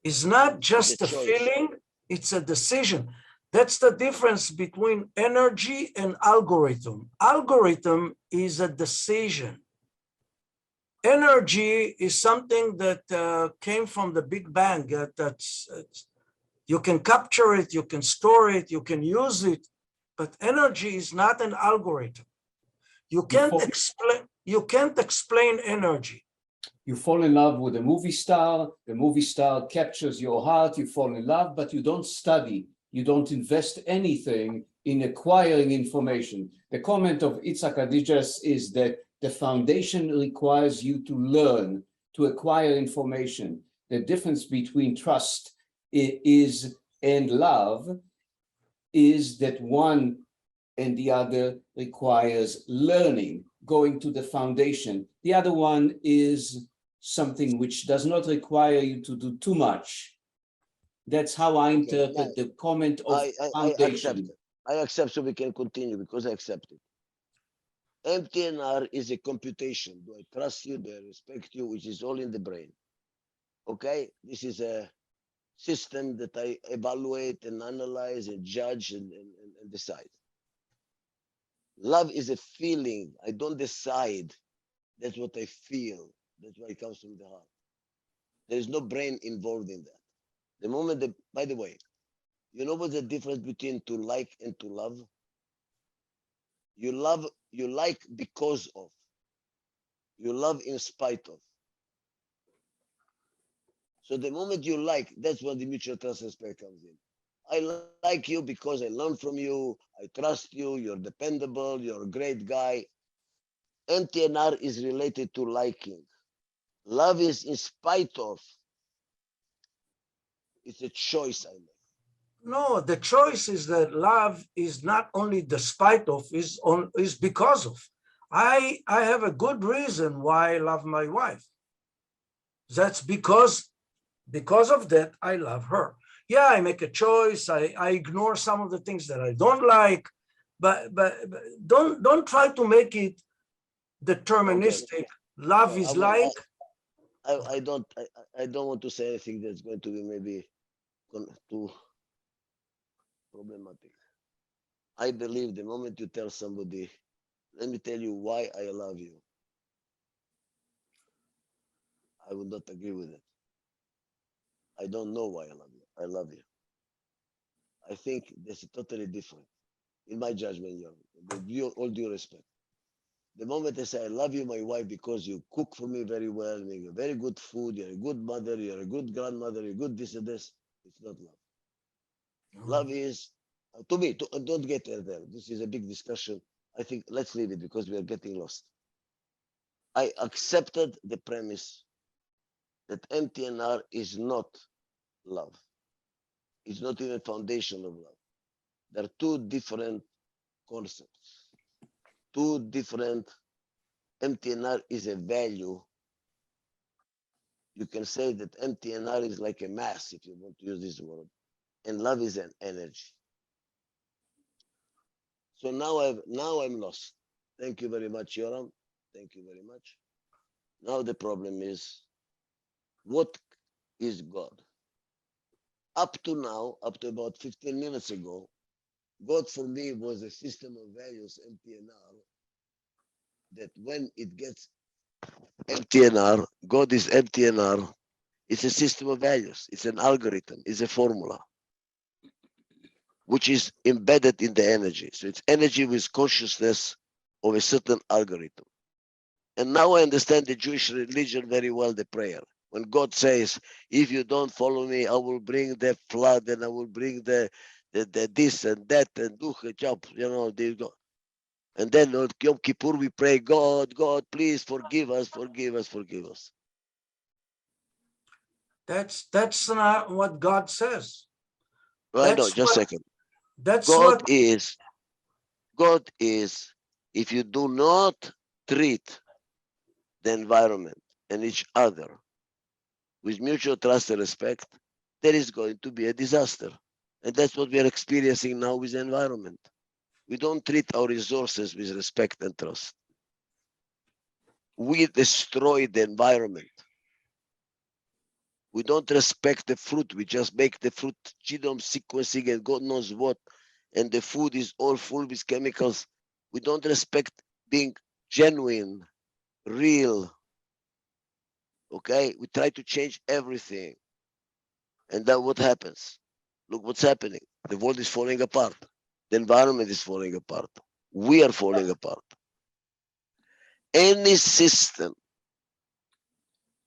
It's not just a feeling, it's a decision. That's the difference between energy and algorithm. Algorithm is a decision. Energy is something that came from the Big Bang. You can capture it, you can store it, you can use it, but energy is not an algorithm. You can't explain energy. You fall in love with a movie star, the movie star captures your heart, you fall in love, but you don't study, you don't invest anything in acquiring information. The comment of Ichak Adizes is that the foundation requires you to learn, to acquire information. The difference between trust and love is that one and the other requires learning, going to the foundation. The other one is something which does not require you to do too much. That's how I interpret the comment of foundation. I accept, so we can continue because I accept it. MTNR is a computation. Do I trust you? Do I respect you? Which is all in the brain. Okay? This is a system that I evaluate and analyze and judge and decide. Love is a feeling. I don't decide. That's what I feel. That's why it comes from the heart. There is no brain involved in that. The moment that, by the way, you know what's the difference between to like and to love? You like because of. You love in spite of. So the moment you like, that's when the mutual trust respect comes in. I like you because I learn from you, I trust you, you're dependable, you're a great guy. MTNR is related to liking. Love is in spite of. It's a choice I make. No, the choice is that love is not only despite of, is because of. I have a good reason why I love my wife. That's because of that, I love her. Yeah, I make a choice. I ignore some of the things that I don't like, but don't try to make it deterministic Love No, is like, I don't want to say anything that's going to be maybe too problematic. I believe the moment you tell somebody, let me tell you why I love you, I would not agree with it. I don't know why I love you. I love you. I think that's totally different, in my judgment, with all due respect. The moment I say I love you, my wife, because you cook for me very well, make a very good food, you're a good mother, you're a good grandmother, you're good this and this, it's not love. Love is, to me, don't get there. This is a big discussion. I think let's leave it because we are getting lost. I accepted the premise that MTNR is not love. It's not even foundation of love. There are two different concepts, two different. MTNR is a value. You can say that MTNR is like a mass, if you want to use this word, and love is an energy. So now I'm lost. Thank you very much, Yoram. Thank you very much. Now the problem is, what is God? Up to now, up to about 15 minutes ago, God for me was a system of values, MTNR, that when it gets MTNR, God is MTNR, it's a system of values, it's an algorithm, it's a formula, which is embedded in the energy. So it's energy with consciousness of a certain algorithm. And now I understand the Jewish religion very well, the prayer. When God says, if you don't follow me, I will bring the flood and I will bring the this and that and there you go. And then on Yom Kippur we pray, God, please forgive us, forgive us, forgive us. that's not what God says. Well, no, just a second. That's God what is, if you do not treat the environment and each other with mutual trust and respect, there is going to be a disaster. And that's what we are experiencing now with the environment. We don't treat our resources with respect and trust. We destroy the environment. We don't respect the fruit. We just make the fruit genome sequencing and God knows what. And the food is all full with chemicals. We don't respect being genuine, real. Okay? We try to change everything. And then what happens? Look what's happening. The world is falling apart. The environment is falling apart. We are falling apart. Any system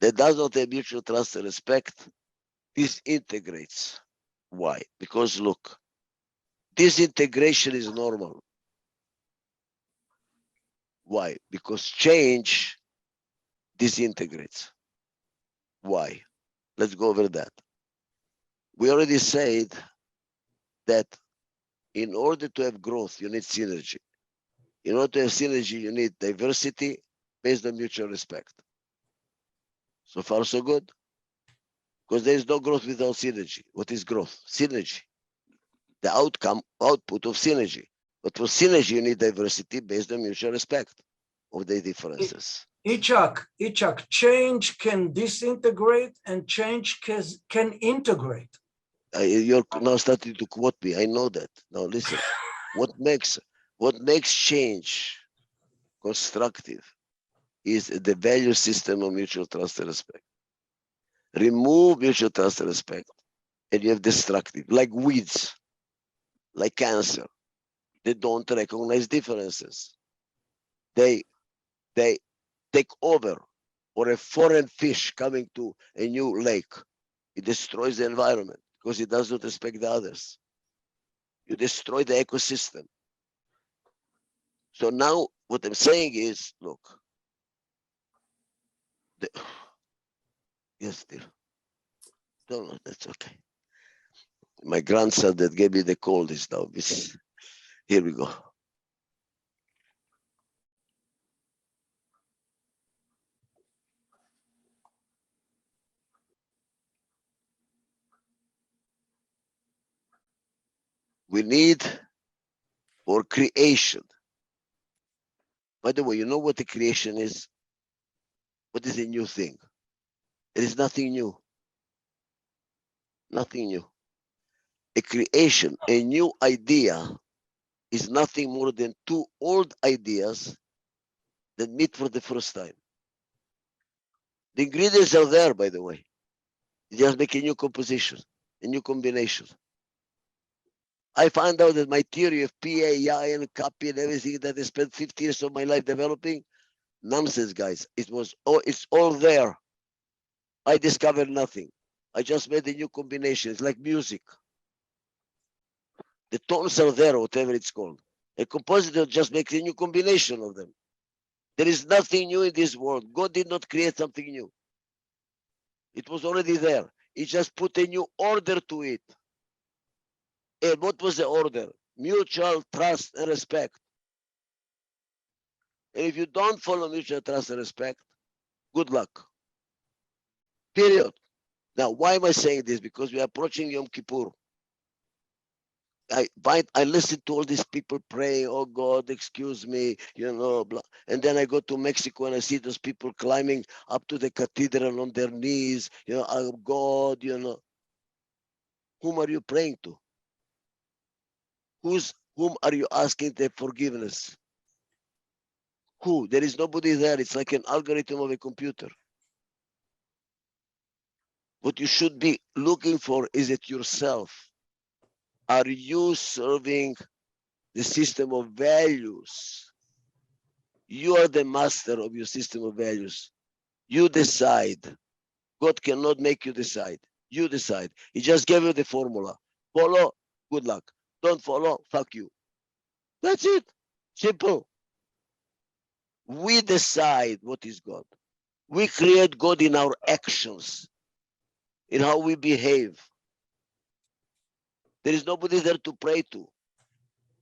that does not have mutual trust and respect disintegrates. Why? Because look, disintegration is normal. Why? Because change disintegrates. Why? Let's go over that. We already said that in order to have growth, you need synergy. In order to have synergy, you need diversity based on mutual respect. So far, so good. Because there is no growth without synergy. What is growth? Synergy. The output of synergy. But for synergy, you need diversity based on mutual respect of the differences. Ichak, change can disintegrate and change can integrate. You're now starting to quote me. I know that. Now listen, what makes change constructive is the value system of mutual trust and respect. Remove mutual trust and respect, and you have destructive, like weeds, like cancer. They don't recognize differences. They take over, or a foreign fish coming to a new lake. It destroys the environment because it does not respect the others. You destroy the ecosystem. So now what I'm saying is, look, yes, dear. No, that's okay. My grandson that gave me the cold is now this. Here we go. We need for creation. By the way, you know what the creation is? What is a new thing? There is nothing new. Nothing new. A creation, a new idea is nothing more than two old ideas that meet for the first time. The ingredients are there, by the way. You just make a new composition, a new combination. I found out that my theory of PA, and copy and everything that I spent 50 years of my life developing, nonsense, guys. It's all there. I discovered nothing. I just made a new combination. It's like music. The tones are there, whatever it's called. A compositor just makes a new combination of them. There is nothing new in this world. God did not create something new. It was already there. He just put a new order to it. And what was the order? Mutual trust and respect. And if you don't follow mutual trust and respect, good luck. Period. Now, why am I saying this? Because we are approaching Yom Kippur. I listen to all these people praying, oh God, excuse me, blah. And then I go to Mexico and I see those people climbing up to the cathedral on their knees, oh God, Whom are you praying to? Whom are you asking the forgiveness? Who? There is nobody there. It's like an algorithm of a computer. What you should be looking for is it yourself. Are you serving the system of values? You are the master of your system of values. You decide. God cannot make you decide. You decide. He just gave you the formula. Follow, good luck. Don't follow, fuck you. That's it. Simple. We decide what is God. We create God in our actions, in how we behave. There is nobody there to pray to.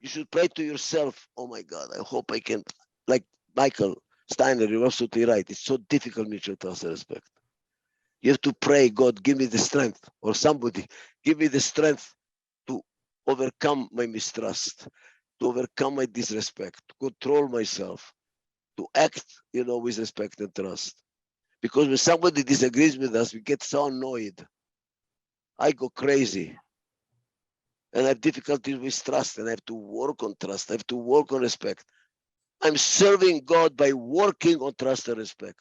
You should pray to yourself. Oh my God, I hope I can, like Michael Steiner, you're absolutely right. It's so difficult, mutual trust and respect. You have to pray, God, give me the strength, or somebody, give me the strength to overcome my mistrust, to overcome my disrespect, to control myself, to act, with respect and trust. Because when somebody disagrees with us, we get so annoyed. I go crazy. And I have difficulties with trust, and I have to work on trust. I have to work on respect. I'm serving God by working on trust and respect.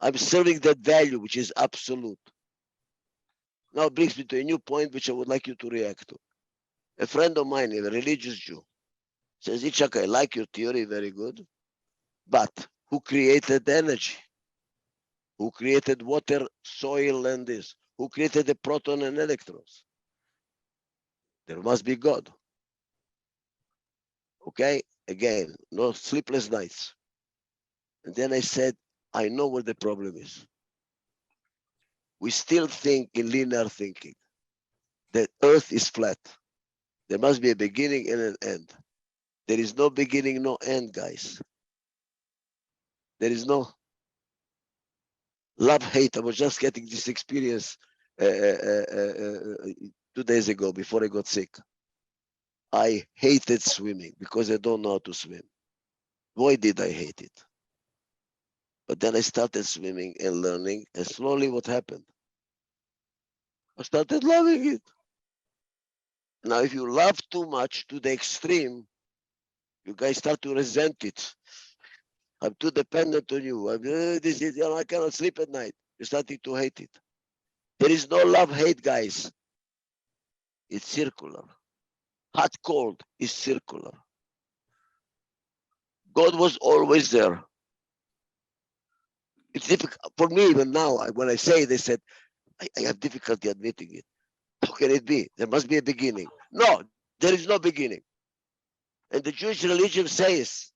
I'm serving that value, which is absolute. Now it brings me to a new point, which I would like you to react to. A friend of mine, a religious Jew, says, Ichak, I like your theory, very good. But who created the energy? Who created water, soil, and this? Who created the proton and electrons? There must be God. Okay, again, no sleepless nights. And then I said, I know what the problem is. We still think in linear thinking that Earth is flat. There must be a beginning and an end. There is no beginning, no end, guys. There is no love-hate. I was just getting this experience 2 days ago before I got sick. I hated swimming because I don't know how to swim. Why did I hate it? But then I started swimming and learning, and slowly what happened? I started loving it. Now, if you love too much to the extreme, you guys start to resent it. I'm too dependent on you. I cannot sleep at night. You're starting to hate it. There is no love-hate, guys. It's circular. Hot, cold is circular. God was always there. It's difficult for me even now. When I say it, they said, I have difficulty admitting it. How can it be? There must be a beginning. No, there is no beginning. And the Jewish religion says,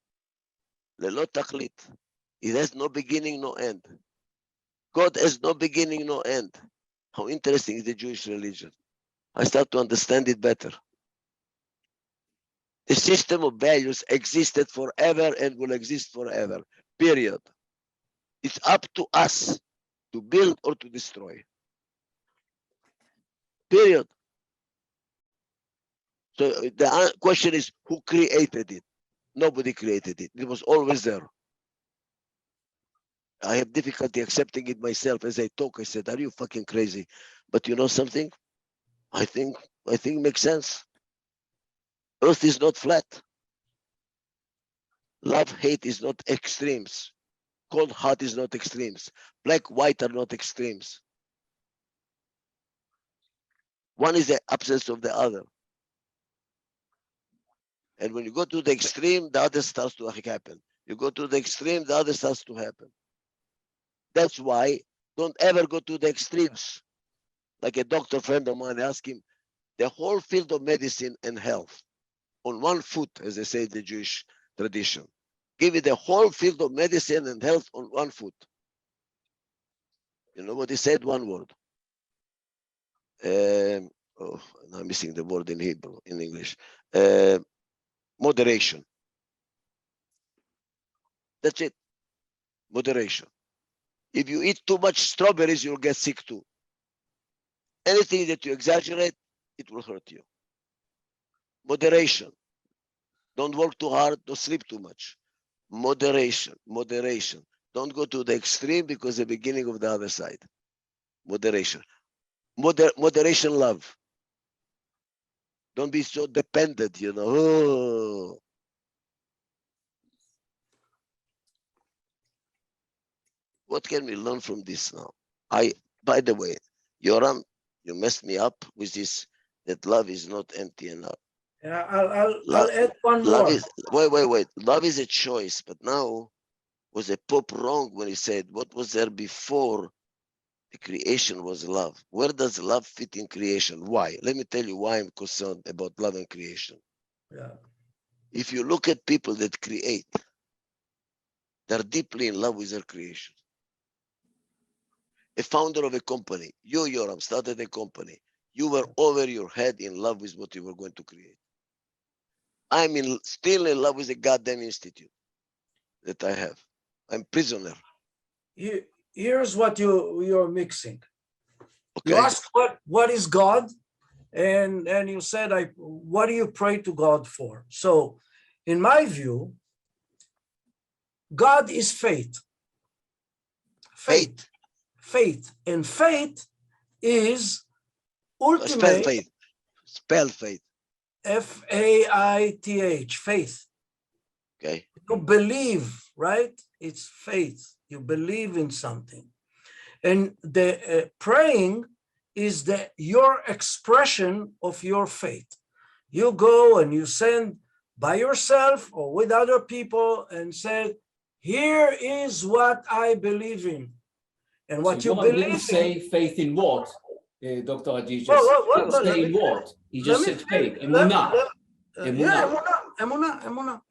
Lelo tachlit. It has no beginning, no end. God has no beginning, no end. How interesting is the Jewish religion. I start to understand it better. The system of values existed forever and will exist forever, period. It's up to us to build or to destroy. Period. So the question is, who created it? Nobody created it. It was always there. I have difficulty accepting it myself as I talk. I said, "Are you fucking crazy?" But you know something? I think it makes sense. Earth is not flat. Love, hate is not extremes. Cold, hot is not extremes. Black, white are not extremes. One is the absence of the other. And when you go to the extreme, the other starts to happen. You go to the extreme, the other starts to happen. That's why don't ever go to the extremes. Like a doctor friend of mine asked him, the whole field of medicine and health on one foot, as they say in the Jewish tradition. Give it the whole field of medicine and health on one foot. You know what he said? One word. Oh, I'm missing the word in Hebrew, in English. Moderation. That's it. Moderation. If you eat too much strawberries, you'll get sick too. Anything that you exaggerate, it will hurt you. Moderation. Don't work too hard, don't sleep too much. Moderation, moderation. Don't go to the extreme because the beginning of the other side. Moderation. Moderation love. Don't be so dependent, you know. Oh. What can we learn from this now? By the way, Yoram, you messed me up with this, that love is not empty and love. Yeah, I'll add one Love more. is, wait. Love is a choice, but now was a Pope wrong when he said what was there before the creation was love? Where does love fit in creation? Why? Let me tell you why I'm concerned about love and creation. Yeah. If you look at people that create, they're deeply in love with their creation. A founder of a company, you, Yoram, started a company. You were over your head in love with what you were going to create. Still in love with the goddamn institute that I have. I'm prisoner. Here's what you're mixing. You Okay? ask what is God, and you said, what do you pray to God for? So, in my view, God is faith. Faith. And faith is Spell ultimate. faith. Spell faith. Faith. Faith. Okay? You believe, right? It's faith. You believe in something. And the praying is your expression of your faith. You go and you send by yourself or with other people and say, here is what I believe in. And what so you Yoram believe didn't in. say faith in what, Dr. Adizes? Well, He didn't say in what. He just said faith. Emunah. Emunah.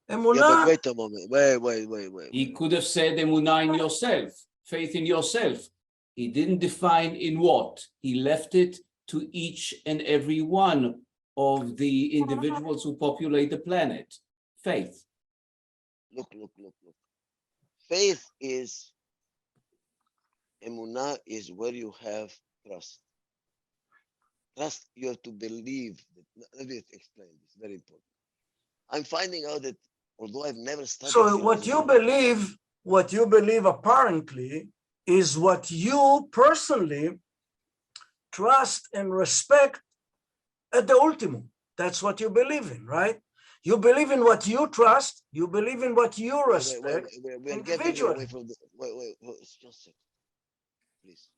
Yeah, but wait a moment. Wait. He could have said emunah in yourself, faith in yourself. He didn't define in what. He left it to each and every one of the individuals who populate the planet. Faith. Look. Faith is, emunah is where you have trust. Trust, you have to believe. Let me explain this, very important. I'm finding out that although I've never studied So philosophy, what you believe apparently is what you personally trust and respect at the ultimum. That's what you believe in, right? You believe in what you trust, you believe in what you respect. we're getting away from the, wait, just a second, please.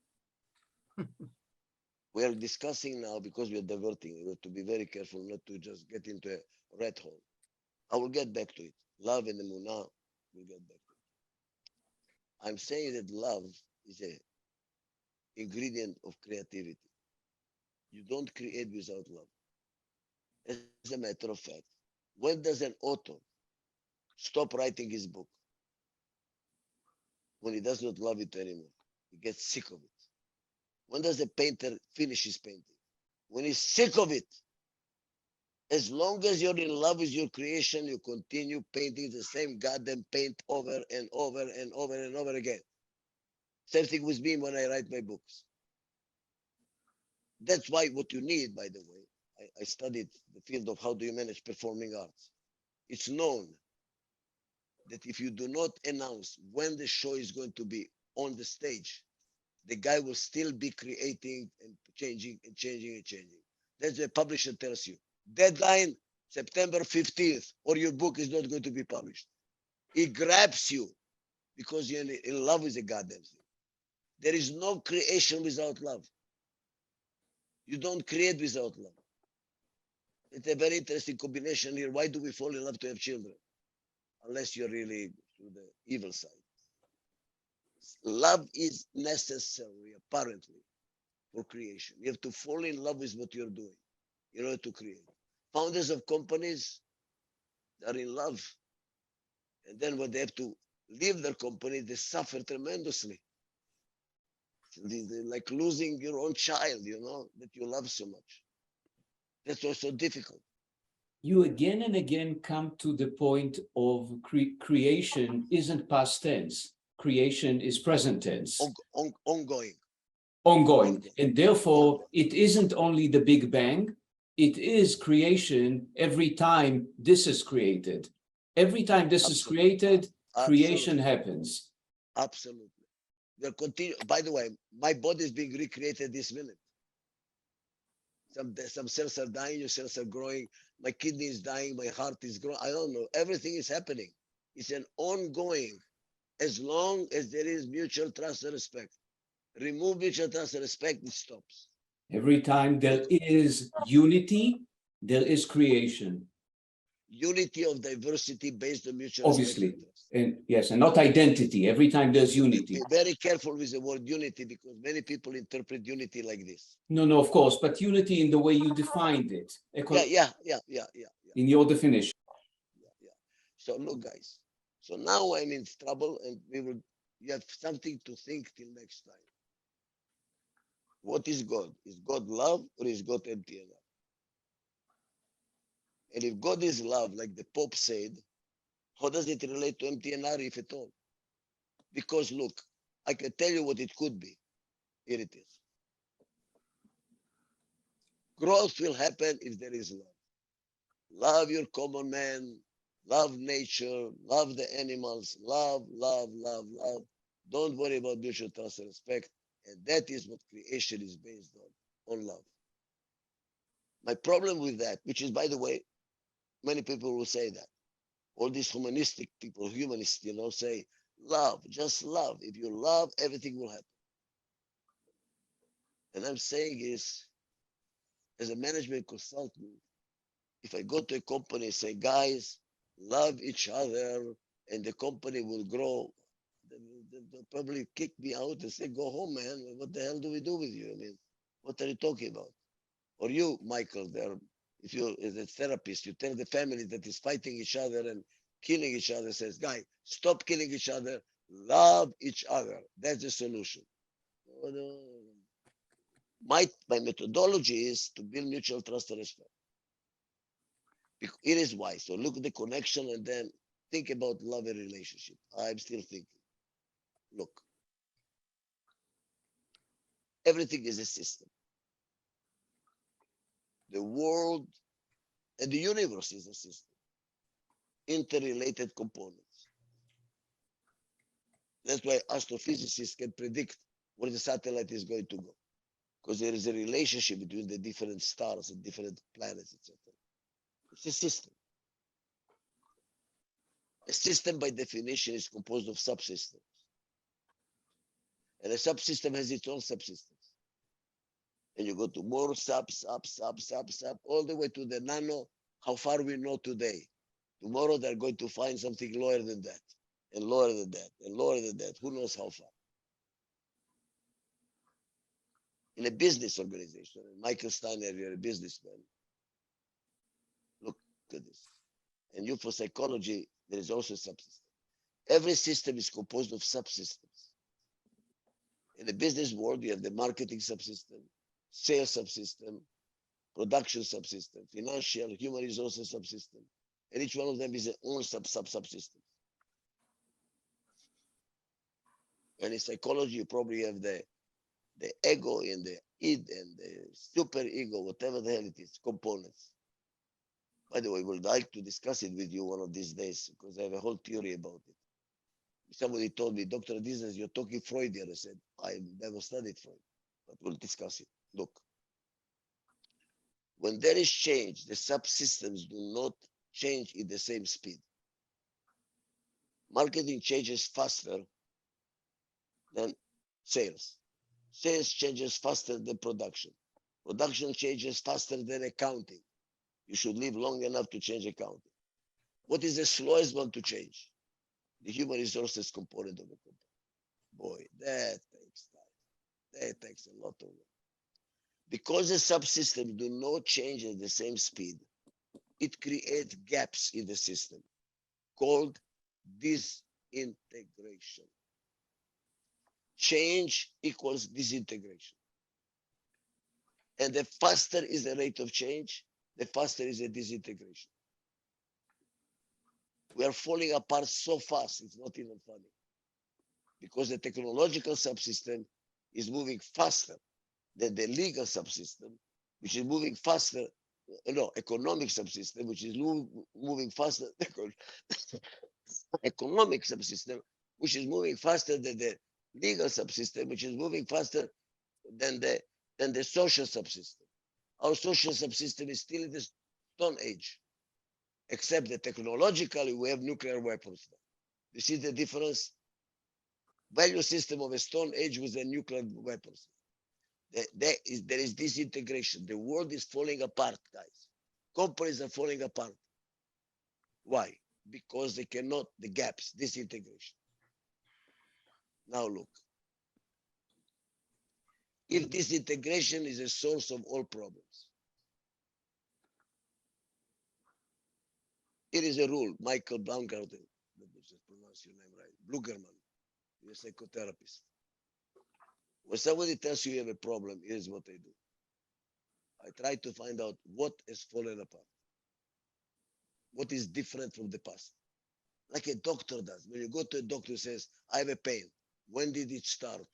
We are discussing now because we are diverting. We have to be very careful not to just get into a red hole. I will get back to it. Love and emunah, we'll get back to it. I'm saying that love is a ingredient of creativity. You don't create without love. As a matter of fact, when does an author stop writing his book? When he does not love it anymore. He gets sick of it. When does a painter finish his painting? When he's sick of it. As long as you're in love with your creation, you continue painting the same goddamn paint over and over and over and over again. Same thing with me when I write my books. That's why what you need, by the way, I studied the field of how do you manage performing arts. It's known that if you do not announce when the show is going to be on the stage, the guy will still be creating and changing and changing and changing. That's the publisher tells you. Deadline, September 15th, or your book is not going to be published. He grabs you because you're in love with the goddamn thing. There is no creation without love. You don't create without love. It's a very interesting combination here. Why do we fall in love to have children? Unless you're really to the evil side. Love is necessary, apparently, for creation. You have to fall in love with what you're doing in order to create. Founders of companies are in love. And then when they have to leave their company, they suffer tremendously. They're like losing your own child, that you love so much. That's also difficult. You again and again come to the point of creation isn't past tense. Creation is present tense. Ongoing. Ongoing. And therefore, it isn't only the Big Bang, it is creation every time this is created. Every time this is created, creation happens. Absolutely. By the way, my body is being recreated this minute. Some cells are dying, your cells are growing, my kidney is dying, my heart is growing. I don't know. Everything is happening. It's an ongoing, as long as there is mutual trust and respect. Remove mutual trust and respect, it stops. Every time there is unity, there is creation. Unity of diversity based on mutual Obviously. respect. And yes, and not identity. Every time there's unity. Be very careful with the word unity because many people interpret unity like this. No, of course, but unity in the way you defined it. Yeah. In your definition. Yeah. So look, guys. So now I'm in trouble, and you have something to think till next time. What is God? Is God love or is God MTNR? And if God is love, like the Pope said, how does it relate to MTNR, if at all? Because look, I can tell you what it could be. Here it is. Growth will happen if there is love. Love your common man, love nature, love the animals, love. Don't worry about mutual trust and respect. And that is what creation is based on love. My problem with that, which is, by the way, many people will say that. All these humanistic people, humanists, say, love, just love. If you love, everything will happen. And I'm saying is, as a management consultant, if I go to a company and say, guys, love each other and the company will grow, they'll probably kick me out and say, go home, man. What the hell do we do with you? I mean, what are you talking about? Or you, Michael, there, if you're a therapist, you tell the family that is fighting each other and killing each other, says, guy, stop killing each other, love each other. That's the solution. My methodology is to build mutual trust and respect. It is why. So look at the connection and then think about love and relationship. I'm still thinking. Look, everything is a system. The world and the universe is a system. Interrelated components. That's why astrophysicists can predict where the satellite is going to go. Because there is a relationship between the different stars and different planets, etc. It's a system. A system, by definition, is composed of subsystems. And a subsystem has its own subsystems. And you go to more sub, all the way to the nano, how far we know today. Tomorrow they're going to find something lower than that, and lower than that, and lower than that. Who knows how far? In a business organization, Michael Steiner, you're a businessman. Look at this. And you, for psychology, there is also a subsystem. Every system is composed of subsystems. In the business world, you have the marketing subsystem, sales subsystem, production subsystem, financial, human resources subsystem. And each one of them is their own subsystem. And in psychology, you probably have the ego and the id and the super ego, whatever the hell it is, components. By the way, I would like to discuss it with you one of these days because I have a whole theory about it. Somebody told me, Dr. Adizes, you're talking Freudian. I said, I never studied Freud, but we'll discuss it. Look, when there is change, the subsystems do not change at the same speed. Marketing changes faster than sales. Sales changes faster than production. Production changes faster than accounting. You should live long enough to change accounting. What is the slowest one to change? The human resources component of a company. Boy, that takes time. That takes a lot of work. Because the subsystems do not change at the same speed, it creates gaps in the system called disintegration. Change equals disintegration. And the faster is the rate of change, the faster is the disintegration. We are falling apart so fast, it's not even funny. Because the technological subsystem is moving faster than the legal subsystem, which is moving faster, economic subsystem, which is moving faster, economic subsystem, which is moving faster than the legal subsystem, which is moving faster than the social subsystem. Our social subsystem is still in the Stone Age, except that technologically we have nuclear weapons now. You see the difference? Value system of a Stone Age with the nuclear weapons. There is disintegration. The world is falling apart, guys. Companies are falling apart. Why? Because they cannot, the gaps, disintegration. Now look. If disintegration is a source of all problems, it is a rule. Michael Baumgarten, just pronounce your name right, Blugerman, you're a psychotherapist. When somebody tells you you have a problem, here's what I do. I try to find out what has fallen apart. What is different from the past? Like a doctor does. When you go to a doctor who says, I have a pain. When did it start?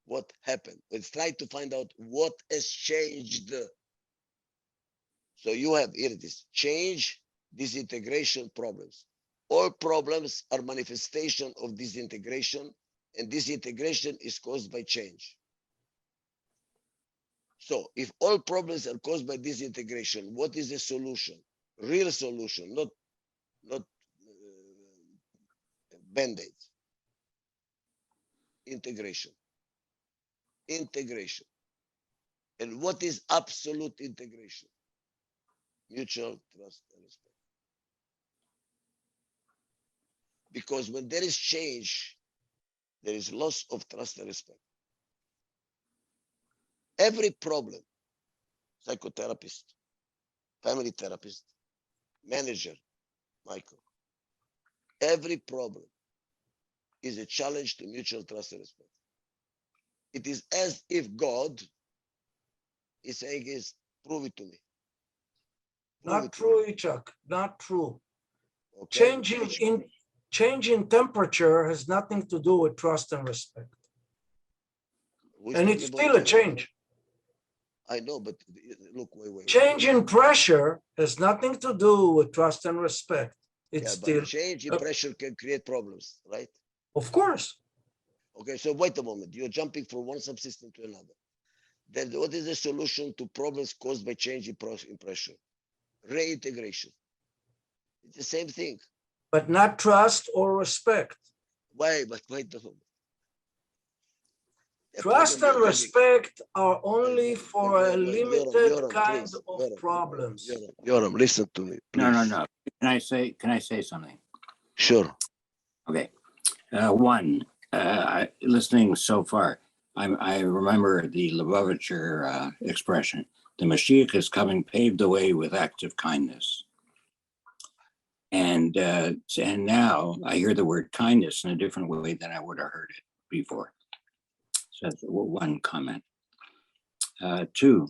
What happened? Let's try to find out what has changed. So you have, here it is, change, disintegration, problems. All problems are manifestation of disintegration, and disintegration is caused by change. So if all problems are caused by disintegration, what is the solution? Real solution, not band-aids. Integration. Integration. And what is absolute integration? Mutual trust and respect. Because when there is change, there is loss of trust and respect. Every problem, psychotherapist, family therapist, manager, Michael, every problem is a challenge to mutual trust and respect. It is as if God is saying, prove it to me. Not true, Ichak, not true. Okay. Change in temperature has nothing to do with trust and respect. And it's still a change. I know, but look, wait. Change in pressure has nothing to do with trust and respect. It's still change in pressure can create problems, right? Of course. Okay, so wait a moment. You're jumping from one subsystem to another. Then what is the solution to problems caused by change in pressure? Reintegration. It's the same thing. But not trust or respect. Why? But wait a moment. Trust and respect are only for a limited kind of problems. Yoram, listen to me, please. No. Can I say something? Sure. Okay. Listening so far, I remember the Lubavitcher expression, the Mashiach is coming paved the way with acts of kindness. And now I hear the word kindness in a different way than I would have heard it before. So that's one comment. Two,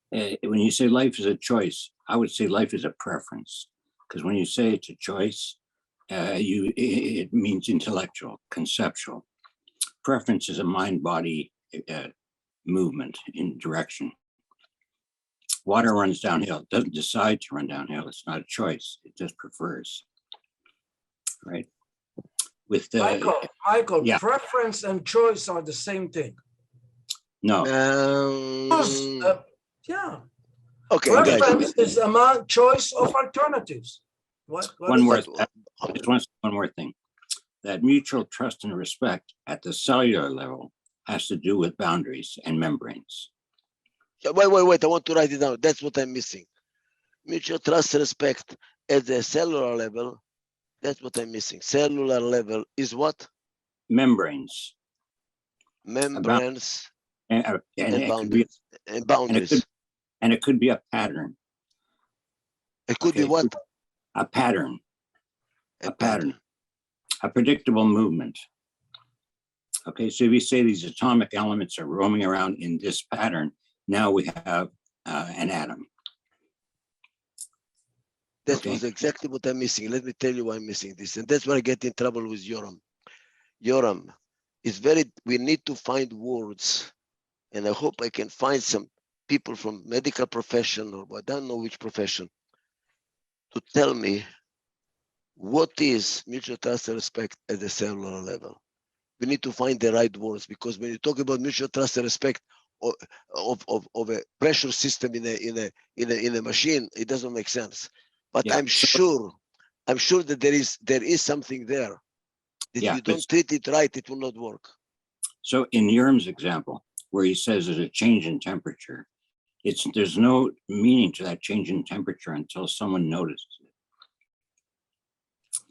when you say life is a choice, I would say life is a preference. Because when you say it's a choice, it means intellectual, conceptual. Preference is a mind-body movement in direction. Water runs downhill. It doesn't decide to run downhill. It's not a choice. It just prefers. Right. With the Michael, yeah. preference and choice are the same thing. No. Yeah. Okay, Preference guys. is among choice of alternatives. One more thing. That mutual trust and respect at the cellular level has to do with boundaries and membranes. Wait. I want to write it down. That's what I'm missing. Mutual trust and respect at the cellular level. That's what I'm missing. Cellular level is what? Membranes. Membranes and boundaries. And boundaries. And it could be a pattern. It could be what? A pattern. A pattern. A predictable movement. Okay, so if you say these atomic elements are roaming around in this pattern, now we have an atom. That was exactly what I'm missing. Let me tell you why I'm missing this. And that's where I get in trouble with Yoram. Yoram, we need to find words. And I hope I can find some people from medical profession, or I don't know which profession, to tell me what is mutual trust and respect at the cellular level. We need to find the right words, because when you talk about mutual trust and respect of a pressure system in a machine, it doesn't make sense. But yeah. I'm sure that there is something there that if you don't treat it right, it will not work. So in Yerm's example, where he says there's a change in temperature, there's no meaning to that change in temperature until someone notices it.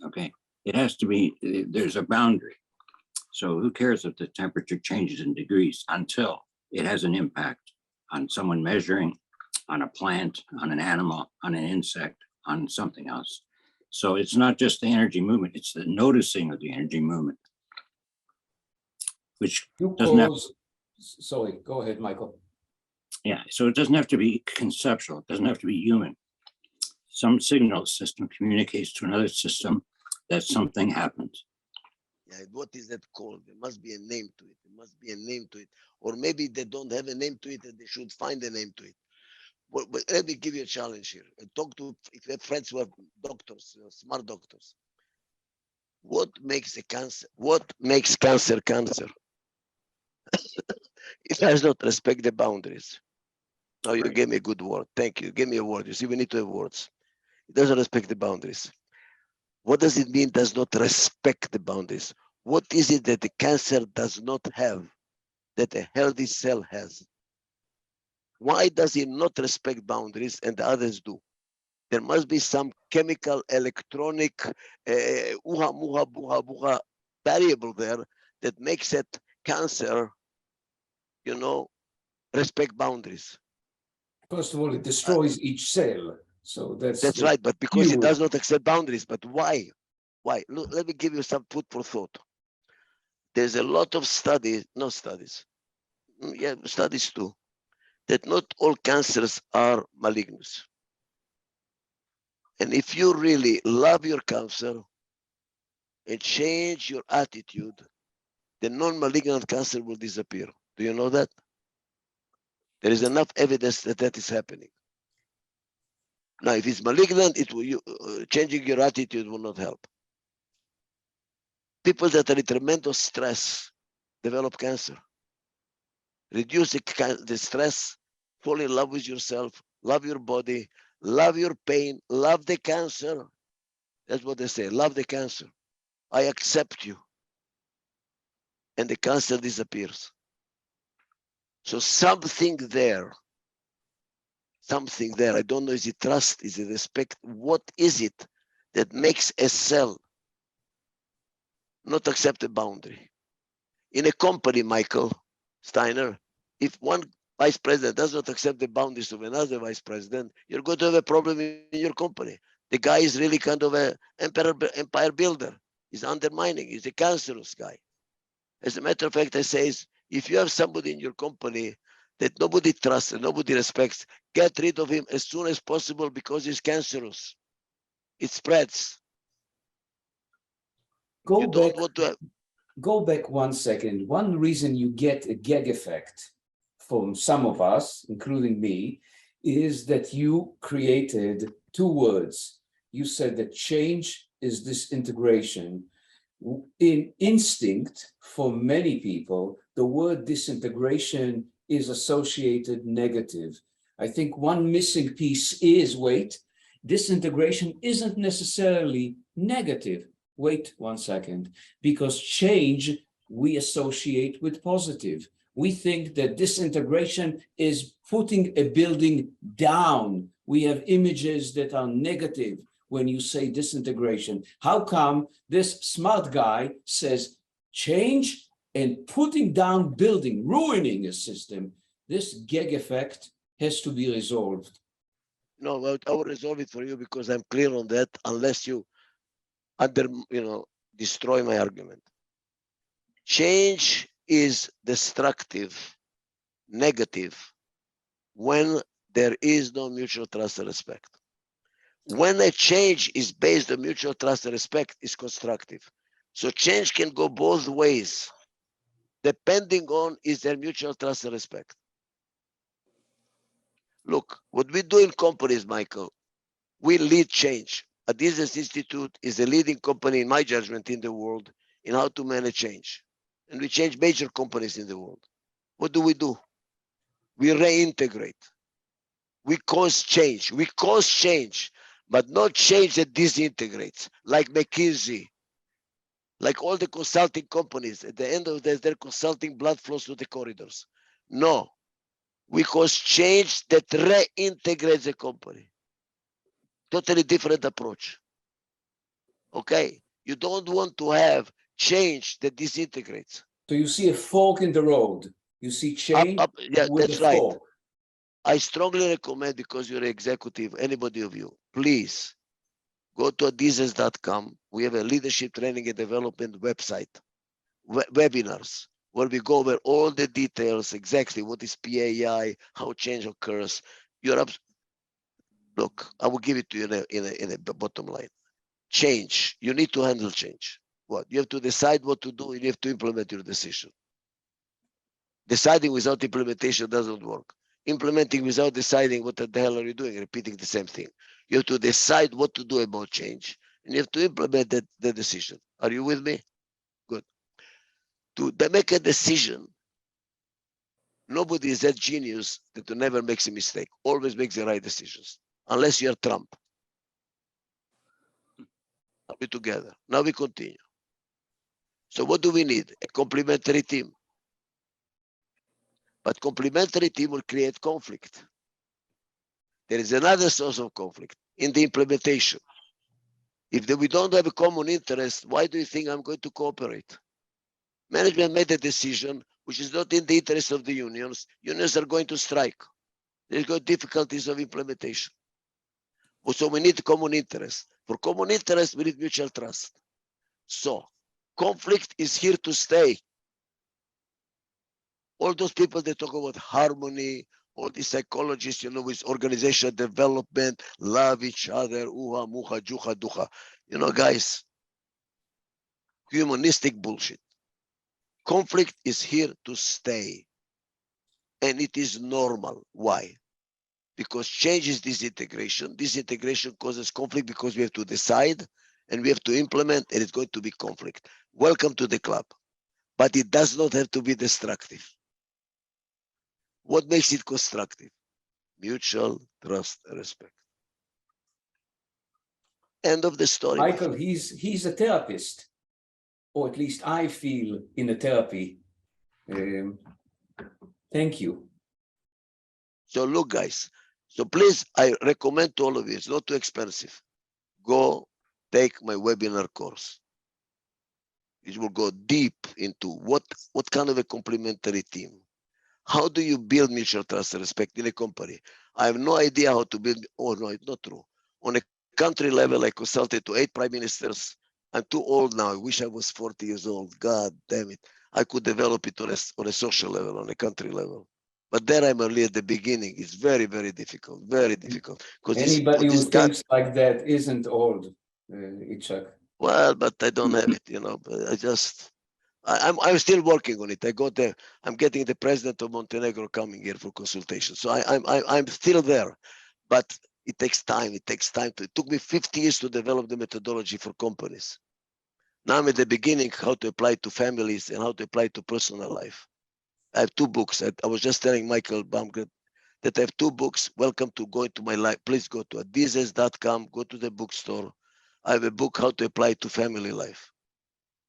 Okay, it has to be, there's a boundary. So who cares if the temperature changes in degrees until it has an impact on someone measuring, on a plant, on an animal, on an insect, on something else. So it's not just the energy movement, it's the noticing of the energy movement. Which doesn't have, sorry, go ahead, Michael. Yeah, so it doesn't have to be conceptual, it doesn't have to be human. Some signal system communicates to another system that something happened. Yeah, what is that called? There must be a name to it. There must be a name to it. Or maybe they don't have a name to it and they should find a name to it. But let me give you a challenge here. If you have friends who are doctors, smart doctors. What makes a cancer? What makes cancer cancer? It does not respect the boundaries. Now you gave me a good word. Thank you. Give me a word. You see, we need to have words. It doesn't respect the boundaries. What does it mean does not respect the boundaries? What is it that the cancer does not have that a healthy cell has? Why does it not respect boundaries and the others do? There must be some chemical, electronic, uha, muha, buha, buha variable there that makes it cancer, respect boundaries. First of all, it destroys each cell. So that's right, but because it does not accept boundaries. But why? Why? Look, let me give you some food for thought. There's a lot of studies too, that not all cancers are malignant. And if you really love your cancer and change your attitude, the non-malignant cancer will disappear. Do you know that? There is enough evidence that is happening. Now, if it's malignant, changing your attitude will not help. People that are in tremendous stress develop cancer. Reduce the stress, fall in love with yourself, love your body, love your pain, love the cancer. That's what they say, love the cancer. I accept you. And the cancer disappears. So something there, I don't know, is it trust, is it respect? What is it that makes a cell not accept a boundary? In a company, Michael Steiner, if one vice president does not accept the boundaries of another vice president, you're going to have a problem in your company. The guy is really kind of an empire builder. He's undermining, he's a cancerous guy. As a matter of fact, I say, if you have somebody in your company that nobody trusts and nobody respects, get rid of him as soon as possible because he's cancerous. It spreads. Go back 1 second. One reason you get a gag effect from some of us, including me, is that you created two words. You said that change is disintegration. In instinct, for many people, the word disintegration is associated negative. I think one missing piece is, wait, disintegration isn't necessarily negative. Wait 1 second, because change we associate with positive. We think that disintegration is putting a building down. We have images that are negative when you say disintegration. How come this smart guy says change and putting down building, ruining a system? This gag effect has to be resolved. No, well, I will resolve it for you because I'm clear on that, unless you destroy my argument. Change is destructive, negative, when there is no mutual trust and respect. When a change is based on mutual trust and respect, is constructive. So change can go both ways, depending on is there mutual trust and respect. Look, what we do in companies, Michael, we lead change. Adizes Institute is the leading company, in my judgment, in the world in how to manage change. And we change major companies in the world. What do? We reintegrate. We cause change. We cause change, but not change that disintegrates, like McKinsey, like all the consulting companies. At the end of the day, their consulting blood flows through the corridors. No, we cause change that reintegrates the company. Totally different approach. Okay, you don't want to have change that disintegrates. So you see a fork in the road. You see change Yeah, with that's a right. fork. I strongly recommend, because you're an executive, anybody of you, please go to adizes.com. We have a leadership training and development website, webinars, where we go over all the details, exactly what is PAI, how change occurs. Look, I will give it to you in a bottom line. Change, you need to handle change. What? You have to decide what to do, and you have to implement your decision. Deciding without implementation doesn't work. Implementing without deciding, what the hell are you doing? Repeating the same thing. You have to decide what to do about change, and you have to implement the decision. Are you with me? Good. To make a decision, nobody is that genius that never makes a mistake, always makes the right decisions, unless you're Trump. Are we together? Now we continue. So what do we need? A complementary team. But complementary team will create conflict. There is another source of conflict in the implementation. If we don't have a common interest, why do you think I'm going to cooperate? Management made a decision which is not in the interest of the unions. Unions are going to strike. There's got difficulties of implementation. So we need common interest. For common interest, we need mutual trust. So conflict is here to stay. All those people that talk about harmony, all these psychologists, with organizational development, love each other, uha, muha, juha, duha. Guys, humanistic bullshit. Conflict is here to stay. And it is normal. Why? Because change is disintegration. Disintegration causes conflict because we have to decide and we have to implement, and it's going to be conflict. Welcome to the club. But it does not have to be destructive. What makes it constructive? Mutual trust and respect. End of the story. Michael, he's a therapist, or at least I feel in a therapy. Thank you. So look, guys. So please, I recommend to all of you, it's not too expensive. Go take my webinar course. It will go deep into what kind of a complementary team. How do you build mutual trust and respect in a company? I have no idea how to build. Oh, no, it's not true. On a country level, I consulted to 8 prime ministers. I'm too old now. I wish I was 40 years old. God damn it. I could develop it on a social level, on a country level. But there I'm only at the beginning. It's very, very difficult. Very difficult. Anybody who thinks like that isn't old, Ichak. Well, but I don't have it, But I just, I'm still working on it. I'm getting the president of Montenegro coming here for consultation. So I'm still there, but it takes time. It took me 50 years to develop the methodology for companies. Now I'm at the beginning how to apply it to families and how to apply it to personal life. I have 2 books. I was just telling Michael Baumgart that I have 2 books. Welcome to go into my life. Please go to adizes.com, go to the bookstore. I have a book, How to Apply it to Family Life.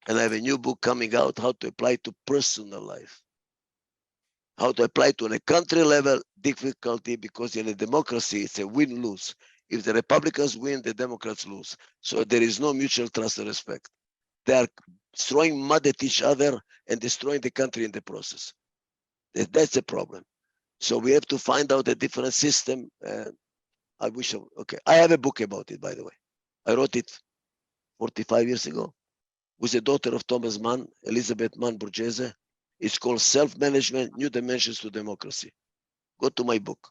And I have a new book coming out, How to Apply it to Personal Life. How to apply it to a country level difficulty, because in a democracy, it's a win-lose. If the Republicans win, the Democrats lose. So there is no mutual trust and respect. They are throwing mud at each other and destroying the country in the process. That's the problem. So we have to find out a different system. I wish, okay. I have a book about it, by the way. I wrote it 45 years ago with the daughter of Thomas Mann, Elizabeth Mann Borghese. It's called Self-Management, New Dimensions to Democracy. Go to my book,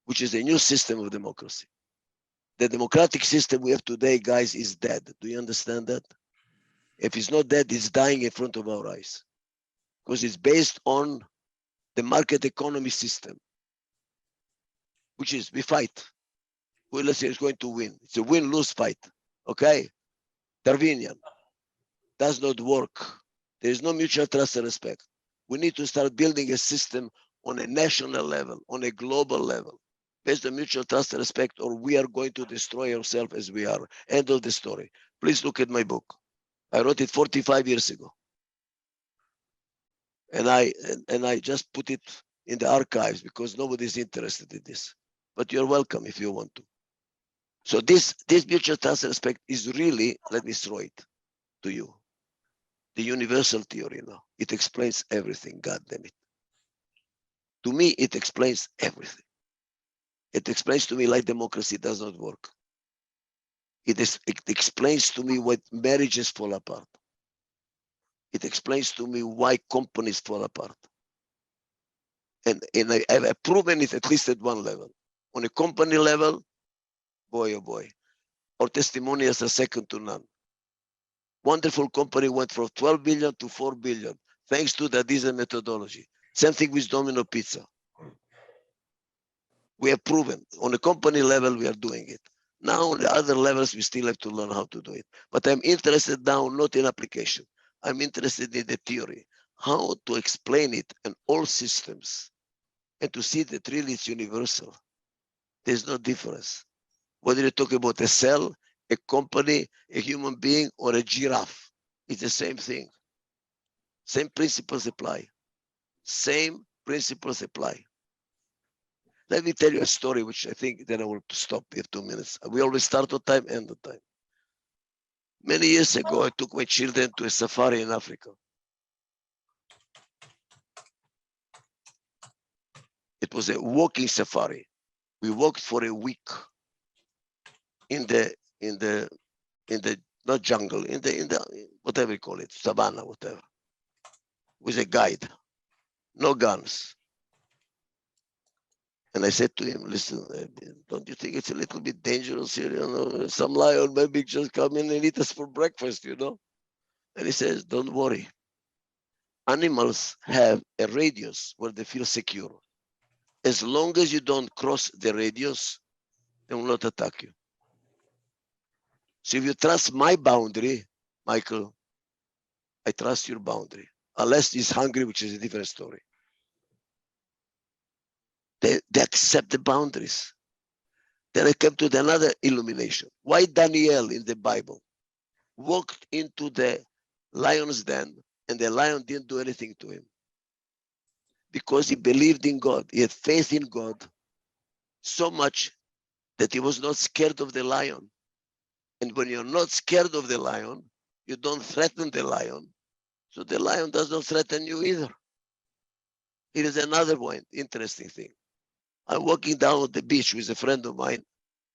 which is a new system of democracy. The democratic system we have today, guys, is dead. Do you understand that? If it's not dead, it's dying in front of our eyes, because it's based on the market economy system, which is we fight. Who let's say is going to win? It's a win-lose fight. Okay? Darwinian. Does not work. There is no mutual trust and respect. We need to start building a system on a national level, on a global level, based on mutual trust and respect, or we are going to destroy ourselves as we are. End of the story. Please look at my book. I wrote it 45 years ago. And I just put it in the archives because nobody's interested in this. But you're welcome if you want to. So this mutual trust and respect is really, let me throw it to you, the universal theory now. It explains everything, God damn it. To me, it explains everything. It explains to me why democracy does not work. It explains to me why marriages fall apart. It explains to me why companies fall apart. And I've proven it at least at one level. On a company level, boy, oh boy, our testimonials are second to none. Wonderful company went from 12 billion to 4 billion, thanks to the Adizes methodology. Same thing with Domino Pizza. We have proven on a company level, we are doing it. Now on the other levels, we still have to learn how to do it. But I'm interested now not in application. I'm interested in the theory, how to explain it in all systems and to see that really it's universal. There's no difference. Whether you talk about a cell, a company, a human being, or a giraffe, it's the same thing. Same principles apply. Same principles apply. Let me tell you a story, which I think then I will stop here 2 minutes. We always start on time, end on time. Many years ago, I took my children to a safari in Africa. It was a walking safari. We walked for a week in the not jungle, in the whatever you call it, savannah, whatever, with a guide, no guns. And I said to him, listen, don't you think it's a little bit dangerous here? You know, some lion maybe just come in and eat us for breakfast, you know? And he says, don't worry. Animals have a radius where they feel secure. As long as you don't cross the radius, they will not attack you. So if you trust my boundary, Michael, I trust your boundary. Unless he's hungry, which is a different story. They accept the boundaries. Then I came to another illumination. Why Daniel in the Bible walked into the lion's den and the lion didn't do anything to him? Because he believed in God. He had faith in God so much that he was not scared of the lion. And when you're not scared of the lion, you don't threaten the lion. So the lion does not threaten you either. Here is another point, interesting thing. I'm walking down on the beach with a friend of mine,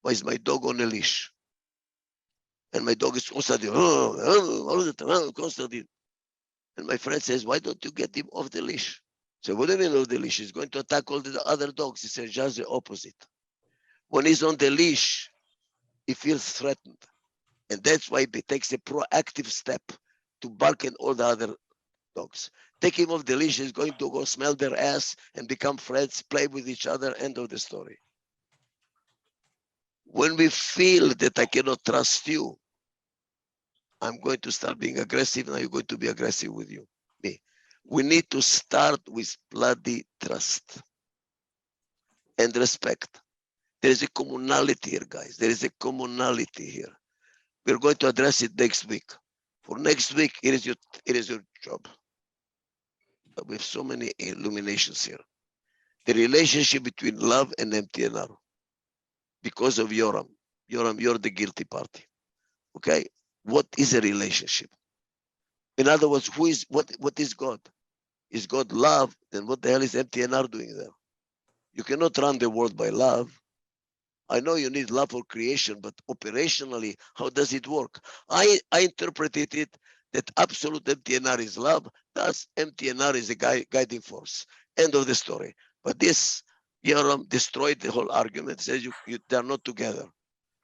with my dog on a leash. And my dog is constantly, all the time, constantly. And my friend says, why don't you get him off the leash? So what do you mean off the leash? He's going to attack all the other dogs. He says, just the opposite. When he's on the leash, he feels threatened. And that's why he takes a proactive step to bark at all the other dogs. Take him off the leash, he's going to go smell their ass and become friends, play with each other, end of the story. When we feel that I cannot trust you, I'm going to start being aggressive, and you're going to be aggressive with me. We need to start with bloody trust and respect. There is a commonality here, guys. There is a commonality here. We're going to address it next week. For next week, it is your job. But we have so many illuminations here. The relationship between love and MTNR. Because of Yoram. Yoram, you're the guilty party. Okay? What is a relationship? In other words, what is God? Is God love? Then what the hell is MTNR doing there? You cannot run the world by love. I know you need love for creation, but operationally, how does it work? I interpreted it that absolute MTNR is love, thus MTNR is a guiding force. End of the story. But this Yoram destroyed the whole argument, says they're not together.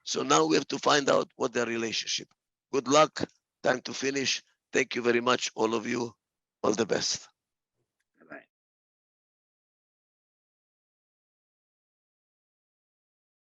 So now we have to find out what their relationship. Good luck. Time to finish. Thank you very much, all of you. All the best.